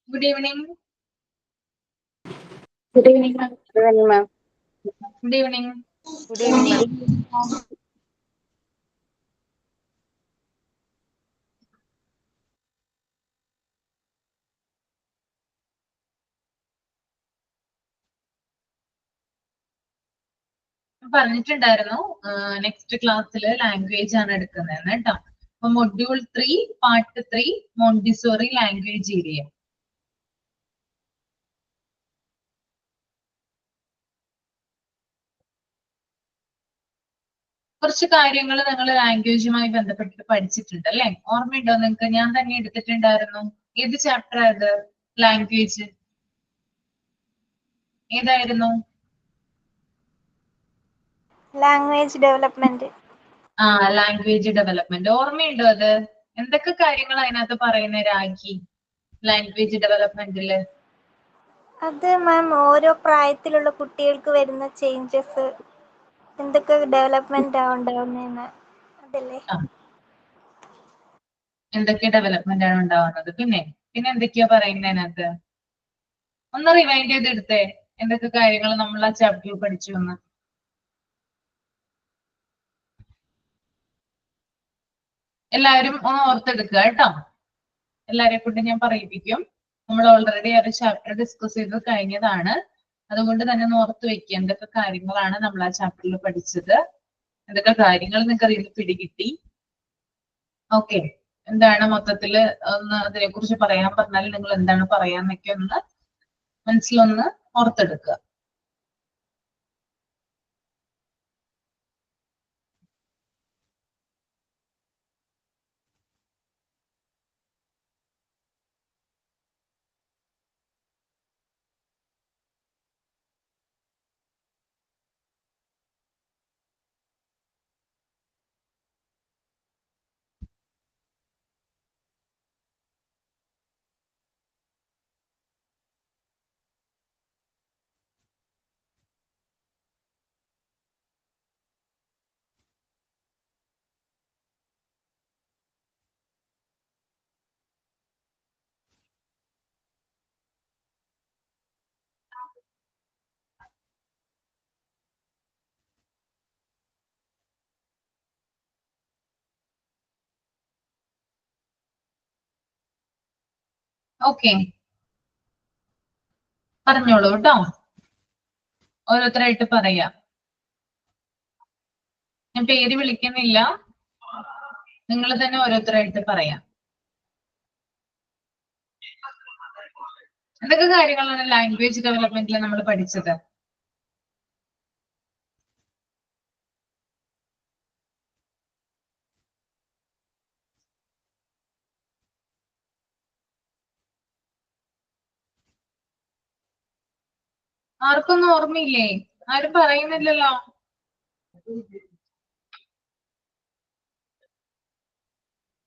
Good evening. Good evening, ma'am. Good evening, ma'am. Good evening. Good evening, ma'am. പറഞ്ഞിട്ടുണ്ടായിരുന്നു next ക്ലാസ്സിൽ language ആണ് എടുക്കുന്നതെന്ന് കേട്ടോ. അപ്പൊ module 3 part 3 Montessori language area. കുറച്ച് കാര്യങ്ങൾ നിങ്ങൾ ലാംഗ്വേജുമായി ബന്ധപ്പെട്ടിട്ട് പഠിച്ചിട്ടുണ്ട് അല്ലെ? ഓർമ്മയുണ്ടോ നിങ്ങൾക്ക്? ഞാൻ തന്നെ എടുത്തിട്ടുണ്ടായിരുന്നു. ഏത് ചാപ്റ്റർ അത്? ലാംഗ്വേജ് ഏതായിരുന്നു? Language development. Language development. ഓർമ്മയുണ്ടോ അത്? എന്തൊക്കെ കാര്യങ്ങൾ അതിനകത്ത് പറയുന്ന രാഖി ലാംഗ്വേജ് ഡെവലപ്മെന്റില്? അത് മാം ഓരോ പ്രായത്തിലുള്ള കുട്ടികൾക്ക് വരുന്ന ചേഞ്ചസ്, എന്തൊക്കെ ഡെവലപ്മെന്റ് ഉണ്ടാവുന്നതെന്ന് അതല്ലേ? എന്തൊക്കെ ഡെവലപ്മെന്റ് ആണ് ഉണ്ടാവുന്നത്? പിന്നെ എന്തൊക്കെയാ പറയുന്നത് അതിനകത്ത്? ഒന്ന് റിവൈൻഡ് ചെയ്തെടുത്തേ. എന്തൊക്കെ കാര്യങ്ങൾ നമ്മൾ ആ ചാപ്റ്ററിൽ പഠിച്ചു എന്ന്. എല്ലാവരും ഒന്ന് ഓർത്തെടുക്കുക കേട്ടോ. എല്ലാരെ കൊണ്ട് ഞാൻ പറയിപ്പിക്കും. നമ്മൾ ഓൾറെഡി ആ ചാപ്റ്റർ ഡിസ്കസ് ചെയ്ത് കഴിഞ്ഞതാണ്. അതുകൊണ്ട് തന്നെ ഒന്ന് ഓർത്ത് വെക്കുക എന്തൊക്കെ കാര്യങ്ങളാണ് നമ്മൾ ആ ചാപ്റ്ററിൽ പഠിച്ചത്, എന്തൊക്കെ കാര്യങ്ങൾ നിങ്ങൾക്ക് അറിയുന്ന പിടികിട്ടി. ഓക്കെ, എന്താണ് മൊത്തത്തില് ഒന്ന് അതിനെ കുറിച്ച് പറയാൻ പറഞ്ഞാൽ നിങ്ങൾ എന്താണ് പറയാന്നൊക്കെ ഒന്ന് മനസ്സിലൊന്ന് ഓർത്തെടുക്കുക. ഓക്കെ, പറഞ്ഞോളൂ കേട്ടോ. ഓരോരുത്തരായിട്ട് പറയാം. ഞാൻ പേര് വിളിക്കുന്നില്ല, നിങ്ങൾ തന്നെ ഓരോരുത്തരായിട്ട് പറയാം. എന്തൊക്കെ കാര്യങ്ങളാണ് ലാംഗ്വേജ് ഡെവലപ്മെന്റിൽ നമ്മൾ പഠിച്ചത്? ആർക്കൊന്നും ഓർമ്മയില്ലേ? ആരും പറയുന്നില്ലല്ലോ.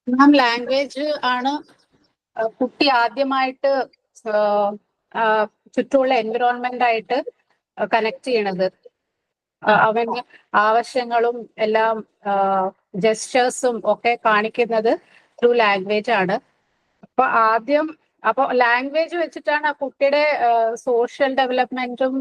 മാം, ലാംഗ്വേജ് ആണ് കുട്ടി ആദ്യമായിട്ട് ചുറ്റുമുള്ള എൻവിറോൺമെന്റ് ആയിട്ട് കണക്ട് ചെയ്യണത്. അവന്റെ ആവശ്യങ്ങളും എല്ലാം ജെസ്റ്റേഴ്സും ഒക്കെ കാണിക്കുന്നത് ത്രൂ ലാംഗ്വേജ് ആണ്. അപ്പൊ ലാംഗ്വേജ് വെച്ചിട്ടാണ് ആ കുട്ടിയുടെ സോഷ്യൽ ഡെവലപ്മെന്റും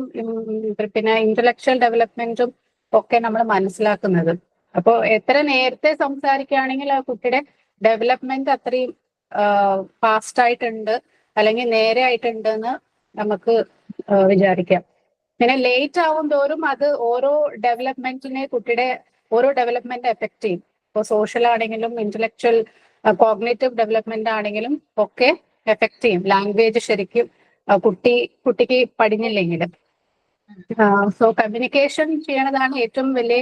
പിന്നെ ഇന്റലക്ച്വൽ ഡെവലപ്മെന്റും ഒക്കെ നമ്മൾ മനസ്സിലാക്കുന്നത്. അപ്പോൾ എത്ര നേരത്തെ സംസാരിക്കുകയാണെങ്കിൽ ആ കുട്ടിയുടെ ഡെവലപ്മെന്റ് അത്രയും ഫാസ്റ്റ് ആയിട്ടുണ്ട് അല്ലെങ്കിൽ നേരെ ആയിട്ടുണ്ട് എന്ന് നമുക്ക് വിചാരിക്കാം. പിന്നെ ലേറ്റ് ആവും തോറും അത് ഓരോ ഡെവലപ്മെന്റിനെ കുട്ടിയുടെ ഓരോ ഡെവലപ്മെന്റ് എഫക്ട് ചെയ്യും. ഇപ്പോൾ സോഷ്യൽ ആണെങ്കിലും ഇന്റലക്ച്വൽ കോഗ്നേറ്റീവ് ഡെവലപ്മെന്റ് ആണെങ്കിലും ഒക്കെ എഫക്ട് ചെയ്യും ലാംഗ്വേജ് ശരിക്കും കുട്ടിക്ക് പഠിഞ്ഞില്ലെങ്കിൽ. സോ കമ്മ്യൂണിക്കേഷൻ ചെയ്യണതാണ് ഏറ്റവും വലിയ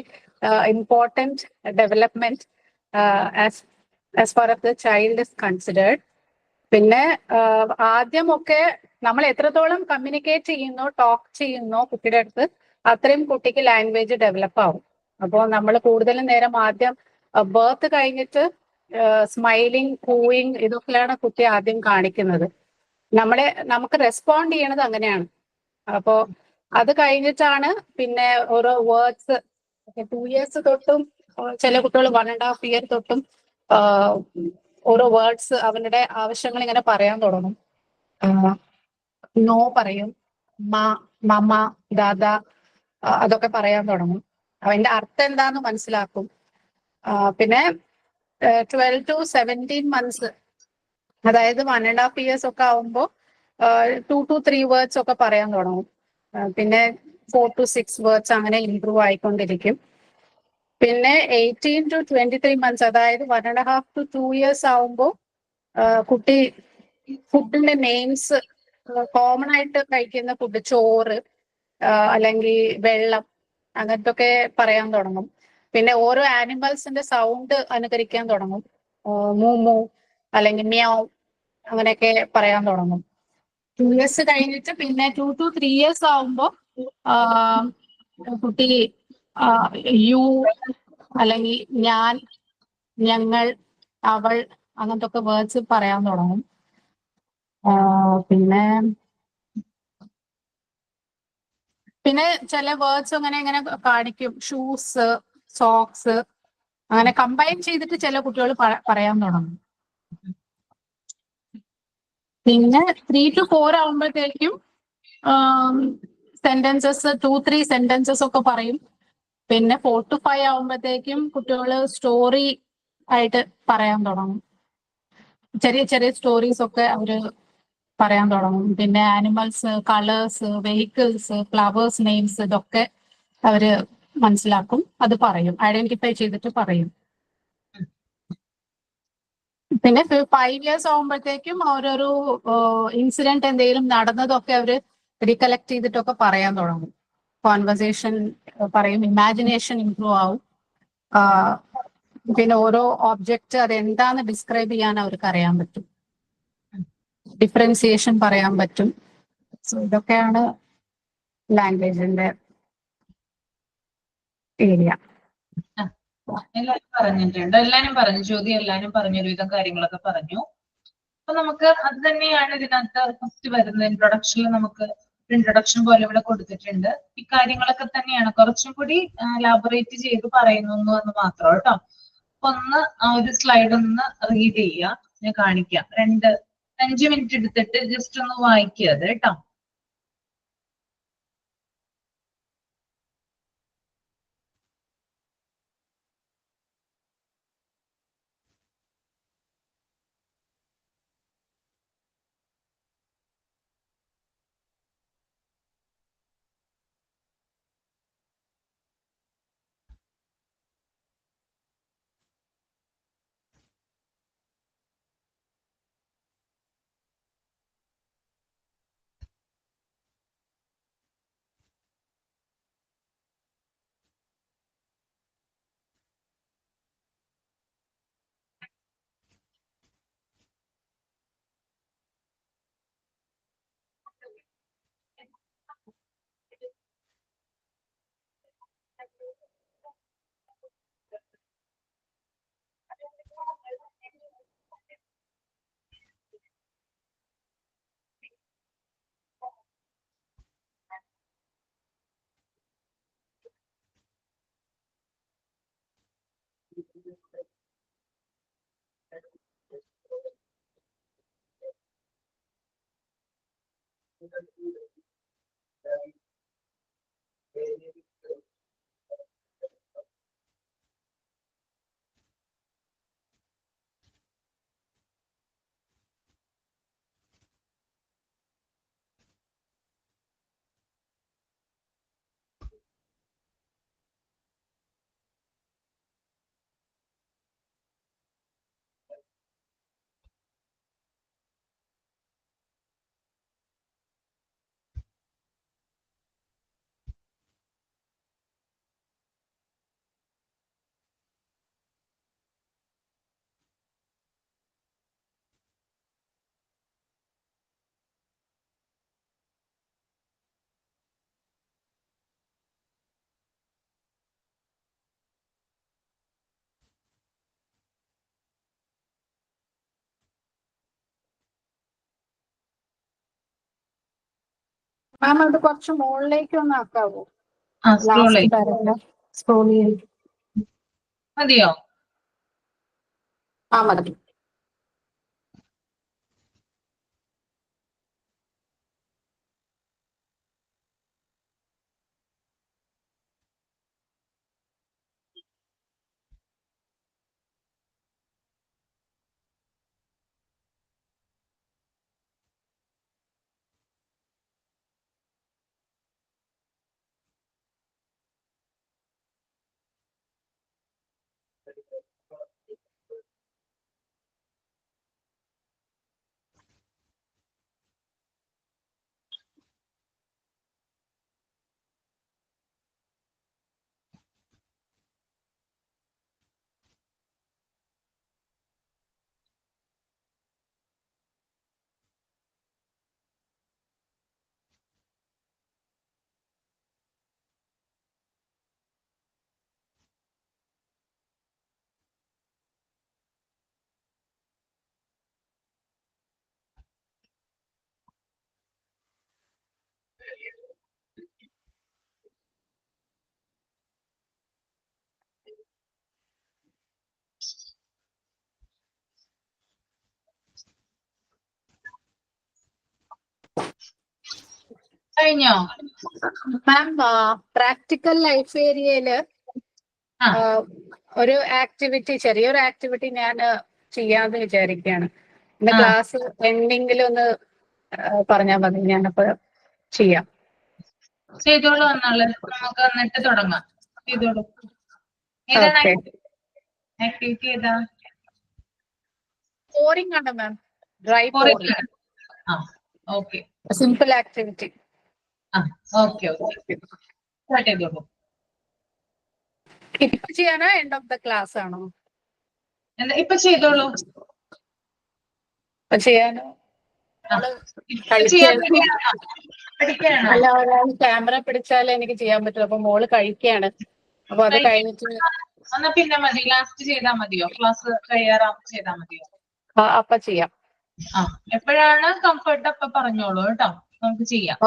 important development as far as the child is considered. പിന്നെ ആദ്യമൊക്കെ നമ്മൾ എത്രത്തോളം കമ്മ്യൂണിക്കേറ്റ് ചെയ്യുന്നോ ടോക്ക് ചെയ്യുന്നോ കുട്ടിയുടെ അടുത്ത് അത്രയും കുട്ടിക്ക് ലാംഗ്വേജ് ഡെവലപ്പ് ആവും. അപ്പോൾ നമ്മൾ കൂടുതലും നേരം ആദ്യം ബർത്ത് കഴിഞ്ഞിട്ട് സ്മൈലിംഗ്, കൂയിങ് ഇതൊക്കെയാണ് കുട്ടി ആദ്യം കാണിക്കുന്നത്. നമുക്ക് റെസ്പോണ്ട് ചെയ്യണത് അങ്ങനെയാണ്. അപ്പോൾ അത് കഴിഞ്ഞിട്ടാണ് പിന്നെ ഓരോ വേർഡ്സ് 2 years തൊട്ടും ചില കുട്ടികൾ 1.5 year തൊട്ടും ഓരോ വേർഡ്സ് അവരുടെ ആവശ്യങ്ങൾ ഇങ്ങനെ പറയാൻ തുടങ്ങും. നോ പറയും, മമ, ദാദ, അതൊക്കെ പറയാൻ തുടങ്ങും. അതിന്റെ അർത്ഥം എന്താന്ന് മനസ്സിലാക്കും. പിന്നെ 12 to 17 months, അതായത് 1.5 years ഒക്കെ ആവുമ്പോൾ 2 to 3 വേർഡ്സ് ഒക്കെ പറയാൻ തുടങ്ങും. പിന്നെ 4 to 6 വേർഡ്സ് അങ്ങനെ ഇംപ്രൂവ് ആയിക്കൊണ്ടിരിക്കും. പിന്നെ 18 to 23 months, അതായത് 1.5 to 2 years ആവുമ്പോൾ കുട്ടി ഫുഡിന്റെ നെയിംസ്, കോമൺ ആയിട്ട് കഴിക്കുന്ന ഫുഡ്, ചോറ് അല്ലെങ്കിൽ വെള്ളം, അങ്ങനത്തെ ഒക്കെ പറയാൻ തുടങ്ങും. പിന്നെ ഓരോ ആനിമൽസിന്റെ സൗണ്ട് അനുകരിക്കാൻ തുടങ്ങും. മൂമു അല്ലെങ്കിൽ മ്യാവ് അങ്ങനെയൊക്കെ പറയാൻ തുടങ്ങും. 2 years കഴിഞ്ഞിട്ട് പിന്നെ 2 to 3 years ആവുമ്പോൾ കുട്ടി യു അല്ലെങ്കിൽ ഞാൻ, ഞങ്ങൾ, അവൾ അങ്ങനത്തെ ഒക്കെ വേർഡ്സ് പറയാൻ തുടങ്ങും. പിന്നെ പിന്നെ ചില വേർഡ്സ് അങ്ങനെ ഇങ്ങനെ കാണിക്കും. ഷൂസ്, സോക്സ്, അങ്ങനെ കമ്പൈൻ ചെയ്തിട്ട് ചില കുട്ടികൾ പറയാൻ തുടങ്ങും. പിന്നെ 3 to 4 ആവുമ്പോഴത്തേക്കും സെന്റൻസസ് 2-3 സെന്റൻസസ് ഒക്കെ പറയും. പിന്നെ 4 to 5 ആവുമ്പോഴത്തേക്കും കുട്ടികൾ സ്റ്റോറി ആയിട്ട് പറയാൻ തുടങ്ങും. ചെറിയ ചെറിയ സ്റ്റോറീസ് ഒക്കെ അവര് പറയാൻ തുടങ്ങും. പിന്നെ animals, colours, vehicles, flowers names, ഇതൊക്കെ അവര് മനസ്സിലാക്കും. അത് പറയും, ഐഡന്റിഫൈ ചെയ്തിട്ട് പറയും. പിന്നെ 5 years ആവുമ്പോഴത്തേക്കും ഓരോരോ ഇൻസിഡന്റ് എന്തെങ്കിലും നടന്നതൊക്കെ അവര് റീകളക്ട് ചെയ്തിട്ടൊക്കെ പറയാൻ തുടങ്ങും. കോൺവെർസേഷൻ പറയും, ഇമാജിനേഷൻ ഇംപ്രൂവ് ആവും. പിന്നെ ഓരോ ഓബ്ജക്റ്റ് അതെന്താന്ന് ഡിസ്ക്രൈബ് ചെയ്യാൻ അവർക്ക് അറിയാൻ പറ്റും. ഡിഫറൻസിയേഷൻ പറയാൻ പറ്റും. സോ ഇതൊക്കെയാണ് ലാംഗ്വേജിന്റെ ഏരിയ. എല്ലാരും പറഞ്ഞിട്ടുണ്ട്, എല്ലാരും പറഞ്ഞു, ജ്യോതി എല്ലാരും പറഞ്ഞു, ഒരുവിധം കാര്യങ്ങളൊക്കെ പറഞ്ഞു. അപ്പൊ നമുക്ക് അത് തന്നെയാണ് ഇതിനകത്ത് ഫസ്റ്റ് വരുന്നത്. ഇൻട്രൊഡക്ഷനിൽ നമുക്ക് ഇൻട്രൊഡക്ഷൻ പോലെ ഇവിടെ കൊടുത്തിട്ടുണ്ട്. ഈ കാര്യങ്ങളൊക്കെ തന്നെയാണ്, കുറച്ചും കൂടി ലാബറേറ്റ് ചെയ്ത് പറയുന്നു എന്ന് മാത്രം കേട്ടോ. അപ്പൊ ഒന്ന് ആ ഒരു സ്ലൈഡ് ഒന്ന് റീഡ് ചെയ്യുക, ഞാൻ കാണിക്കാം. 5 മിനിറ്റ് എടുത്തിട്ട് ജസ്റ്റ് ഒന്ന് വായിക്കുക അത് കേട്ടോ. മാം അത് കുറച്ച് മുകളിലേക്ക് ഒന്ന് ആക്കാവോ? സ്ക്രോൾ ലാസ്റ്റ് ചെയ്യും, പാരഗ്രാഫ് സ്ക്രോൾ ചെയ്യും. മതിയോ? മതി. കഴിഞ്ഞോ? മാം പ്രാക്ടിക്കൽ ലൈഫ് ഏരിയയില് ആ. ഒരു ആക്ടിവിറ്റി, ചെറിയൊരു ആക്ടിവിറ്റി ഞാൻ ചെയ്യാന്ന് വിചാരിക്കുകയാണ്. എന്റെ ആ. ക്ലാസ് എൻഡിങ്ങിൽ ഒന്ന് പറഞ്ഞാൽ മതി, ഞാനപ്പോ ചെയ്യാം. ചെയ്തോളൂ എന്നുള്ളത് നമുക്ക് എന്നിട്ട് തുടങ്ങാം. ചെയ്തോളൂ. ഏതാണ് ഓക്കെ. ആക്ടിവിറ്റി? ഏതാ? പോറിംഗ് ആണ് മാം, ഡ്രൈ പോറിംഗ്. ആ, ഓക്കെ. Simple activity. ആ, ഓക്കെ ഓക്കെ, സ്റ്റാർട്ട് ചെയ്തോളൂ. ഇപ്പൊ ചെയ്യാനോ എൻഡ് ഓഫ് ദ ക്ലാസ് ആണോ? എന്താ ഇപ്പൊ ചെയ്തോളൂ. ഇപ്പൊ ചെയ്യാനോ? പഠിക്കാണോ? അല്ല, ക്യാമറ പിടിച്ചാലേ എനിക്ക് ചെയ്യാൻ പറ്റും. അപ്പൊ മോള് കഴിക്കുകയാണ്. അപ്പൊ അത് കഴിഞ്ഞിട്ട് എന്നാ പിന്നെ മതി, ലാസ്റ്റ് ചെയ്താ മതിയോ? ക്ലാസ് കഴിയാറാകുമ്പോ ചെയ്താ മതിയോ? അപ്പൊ ചെയ്യാം. ആ, എപ്പോഴാണ് കംഫർട്ട് അപ്പൊ പറഞ്ഞോളൂ കേട്ടോ, നമുക്ക് ചെയ്യാം.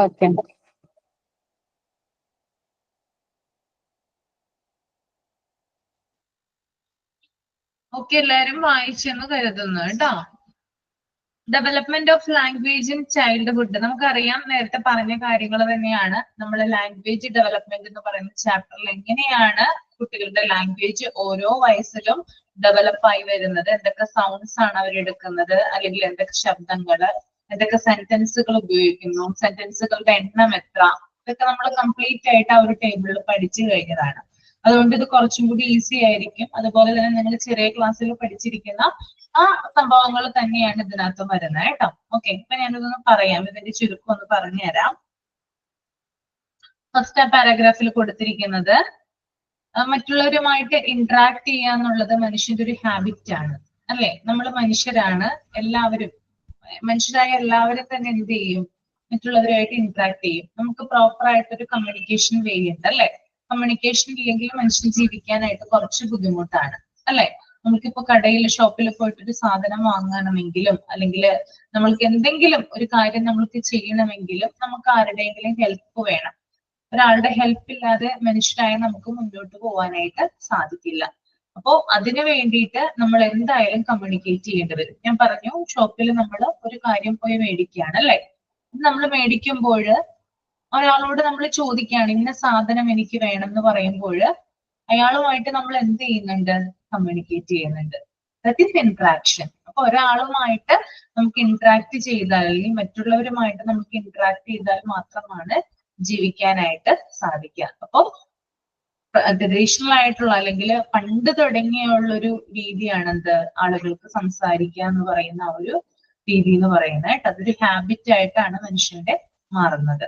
ഓക്കെ. ഓക്കെ, എല്ലാരും വായിച്ചെന്ന് കരുതുന്നു കേട്ടോ. Development of language in childhood, നമുക്കറിയാം, നേരത്തെ പറഞ്ഞ കാര്യങ്ങൾ തന്നെയാണ്. നമ്മൾ ലാംഗ്വേജ് ഡെവലപ്മെന്റ് എന്ന് പറയുന്ന ചാപ്റ്ററിൽ എങ്ങനെയാണ് കുട്ടികളുടെ ലാംഗ്വേജ് ഓരോ വയസ്സിലും ഡെവലപ്പ് ആയി വരുന്നത്, എന്തൊക്കെ സൗണ്ട്സ് ആണ് അവരെടുക്കുന്നത്, അല്ലെങ്കിൽ എന്തൊക്കെ ശബ്ദങ്ങള്, എന്തൊക്കെ സെന്റൻസുകൾ ഉപയോഗിക്കുന്നു, സെന്റൻസുകളുടെ എണ്ണം എത്ര, ഇതൊക്കെ നമ്മൾ കംപ്ലീറ്റ് ആയിട്ട് ആ ഒരു ടേബിളിൽ പഠിച്ചു കഴിഞ്ഞതാണ്. അതുകൊണ്ട് ഇത് കുറച്ചും കൂടി ഈസി ആയിരിക്കും. അതുപോലെ തന്നെ നിങ്ങൾ ചെറിയ ക്ലാസ്സിൽ പഠിച്ചിരിക്കുന്ന ആ സംഭവങ്ങൾ തന്നെയാണ് ഇതിനകത്ത് വരുന്നത് കേട്ടോ. ഓക്കെ, ഇപ്പൊ ഞാനിതൊന്ന് പറയാം, ഇതിന്റെ ചുരുക്കം ഒന്ന് പറഞ്ഞുതരാം. ഫസ്റ്റ് ആ പാരാഗ്രാഫിൽ കൊടുത്തിരിക്കുന്നത് മറ്റുള്ളവരുമായിട്ട് ഇന്ററാക്ട് ചെയ്യുക എന്നുള്ളത് മനുഷ്യന്റെ ഒരു ഹാബിറ്റ് ആണ്, അല്ലെ? നമ്മൾ മനുഷ്യരാണ്, എല്ലാവരും മനുഷ്യരായ എല്ലാവരും തന്നെ എന്ത് ചെയ്യും? മറ്റുള്ളവരുമായിട്ട് ഇന്ററാക്ട് ചെയ്യും. നമുക്ക് പ്രോപ്പർ ആയിട്ടൊരു കമ്മ്യൂണിക്കേഷൻ വേ ഉണ്ട്, അല്ലെ? കമ്മ്യൂണിക്കേഷൻ ഇല്ലെങ്കിൽ മനുഷ്യൻ ജീവിക്കാനായിട്ട് കുറച്ച് ബുദ്ധിമുട്ടാണ്, അല്ലെ? നമുക്കിപ്പോ കടയിൽ ഷോപ്പിൽ പോയിട്ട് ഒരു സാധനം വാങ്ങണമെങ്കിലും, അല്ലെങ്കിൽ നമ്മൾക്ക് എന്തെങ്കിലും ഒരു കാര്യം നമ്മൾക്ക് ചെയ്യണമെങ്കിലും നമുക്ക് ആരുടെയെങ്കിലും ഹെൽപ്പ് വേണം. ഒരാളുടെ ഹെൽപ്പ് ഇല്ലാതെ മനുഷ്യരായ നമുക്ക് മുന്നോട്ട് പോകാനായിട്ട് സാധിക്കില്ല. അപ്പോ അതിനു വേണ്ടിയിട്ട് നമ്മൾ എന്തായാലും കമ്മ്യൂണിക്കേറ്റ് ചെയ്യേണ്ടി വരും. ഞാൻ പറഞ്ഞു, ഷോപ്പിൽ നമ്മൾ ഒരു കാര്യം പോയി മേടിക്കുകയാണ്, അല്ലെ? നമ്മൾ മേടിക്കുമ്പോൾ ഒരാളോട് നമ്മൾ ചോദിക്കുകയാണ്, ഇന്ന സാധനം എനിക്ക് വേണം എന്ന് പറയുമ്പോൾ അയാളുമായിട്ട് നമ്മൾ എന്ത് ചെയ്യുന്നുണ്ട്? കമ്മ്യൂണിക്കേറ്റ് ചെയ്യുന്നുണ്ട്. That is interaction. അപ്പൊ ഒരാളുമായിട്ട് നമുക്ക് ഇന്ററാക്ട് ചെയ്താൽ, അല്ലെങ്കിൽ മറ്റുള്ളവരുമായിട്ട് നമുക്ക് ഇന്ററാക്ട് ചെയ്താൽ മാത്രമാണ് ജീവിക്കാനായിട്ട് സാധിക്കുക. അപ്പൊ ട്രഡീഷണൽ ആയിട്ടുള്ള, അല്ലെങ്കിൽ പണ്ട് തുടങ്ങിയുള്ള ഒരു രീതിയാണ് എന്ത്? ആളുകൾക്ക് സംസാരിക്കുക എന്ന് പറയുന്ന ആ ഒരു രീതി എന്ന് പറയുന്നത്. അതൊരു ഹാബിറ്റ് ആയിട്ടാണ് മനുഷ്യന്റെ മാറുന്നത്.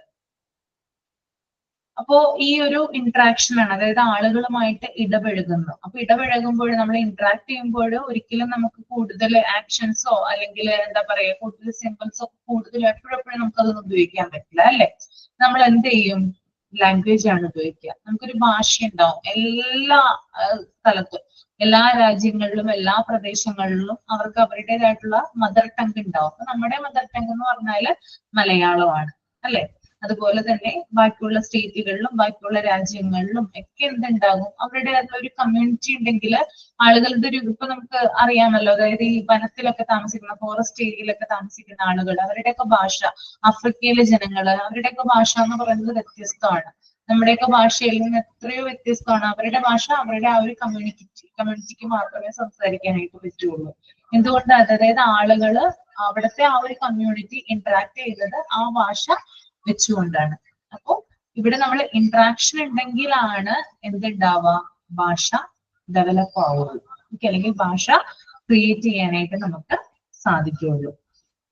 അപ്പോ ഈ ഒരു ഇന്ററാക്ഷൻ ആണ്, അതായത് ആളുകളുമായിട്ട് ഇടപഴകുന്നു. അപ്പൊ ഇടപഴകുമ്പോൾ, നമ്മൾ ഇന്ററാക്ട് ചെയ്യുമ്പോൾ ഒരിക്കലും നമുക്ക് കൂടുതൽ ആക്ഷൻസോ അല്ലെങ്കിൽ എന്താ പറയാ കൂടുതൽ സിമ്പിൾസോ കൂടുതൽ എപ്പോഴെപ്പോഴും നമുക്കതൊന്നും ഉപയോഗിക്കാൻ പറ്റില്ല, അല്ലെ? നമ്മൾ എന്ത് ചെയ്യും? ലാംഗ്വേജ് ആണ് ഉപയോഗിക്കുക. നമുക്കൊരു ഭാഷ ഉണ്ടാവും എല്ലാ സ്ഥലത്തും, എല്ലാ രാജ്യങ്ങളിലും, എല്ലാ പ്രദേശങ്ങളിലും അവർക്ക് അവരുടേതായിട്ടുള്ള മദർ ടങ് ഉണ്ടാവും. അപ്പൊ നമ്മുടെ മദർ ടങ് എന്ന് പറഞ്ഞാല് മലയാളമാണ്, അല്ലെ? അതുപോലെ തന്നെ ബാക്കിയുള്ള സ്റ്റേറ്റുകളിലും ബാക്കിയുള്ള രാജ്യങ്ങളിലും ഒക്കെ എന്തുണ്ടാകും? അവരുടേതായിട്ടുള്ള ഒരു കമ്മ്യൂണിറ്റി ഉണ്ടെങ്കിൽ ആളുകളുടെ ഒരു ഇപ്പൊ നമുക്ക് അറിയാമല്ലോ, അതായത് ഈ വനത്തിലൊക്കെ താമസിക്കുന്ന, ഫോറസ്റ്റ് ഏരിയയിലൊക്കെ താമസിക്കുന്ന ആളുകൾ, അവരുടെയൊക്കെ ഭാഷ, ആഫ്രിക്കയിലെ ജനങ്ങള്, അവരുടെയൊക്കെ ഭാഷ എന്ന് പറയുന്നത് വ്യത്യസ്തമാണ്. നമ്മുടെയൊക്കെ ഭാഷയിൽ നിന്ന് എത്രയോ വ്യത്യസ്തമാണ്. അവരുടെ ഭാഷ അവരുടെ ആ ഒരു കമ്മ്യൂണിറ്റിക്ക് മാത്രമേ സംസാരിക്കാനായിട്ട് പറ്റുള്ളൂ. എന്തുകൊണ്ടാണ്? അതായത് ആളുകള് അവിടുത്തെ ആ ഒരു കമ്മ്യൂണിറ്റി ഇന്ററാക്ട് ചെയ്തത് ആ ഭാഷ വെച്ചുകൊണ്ടാണ്. അപ്പൊ ഇവിടെ നമ്മൾ ഇന്ററാക്ഷൻ ഉണ്ടെങ്കിലാണ് എന്തുണ്ടാവുക? ഭാഷ ഡെവലപ്പ് ആവുള്ളൂ, അല്ലെങ്കിൽ ഭാഷ ക്രിയേറ്റ് ചെയ്യാനായിട്ട് നമുക്ക് സാധിക്കുകയുള്ളൂ.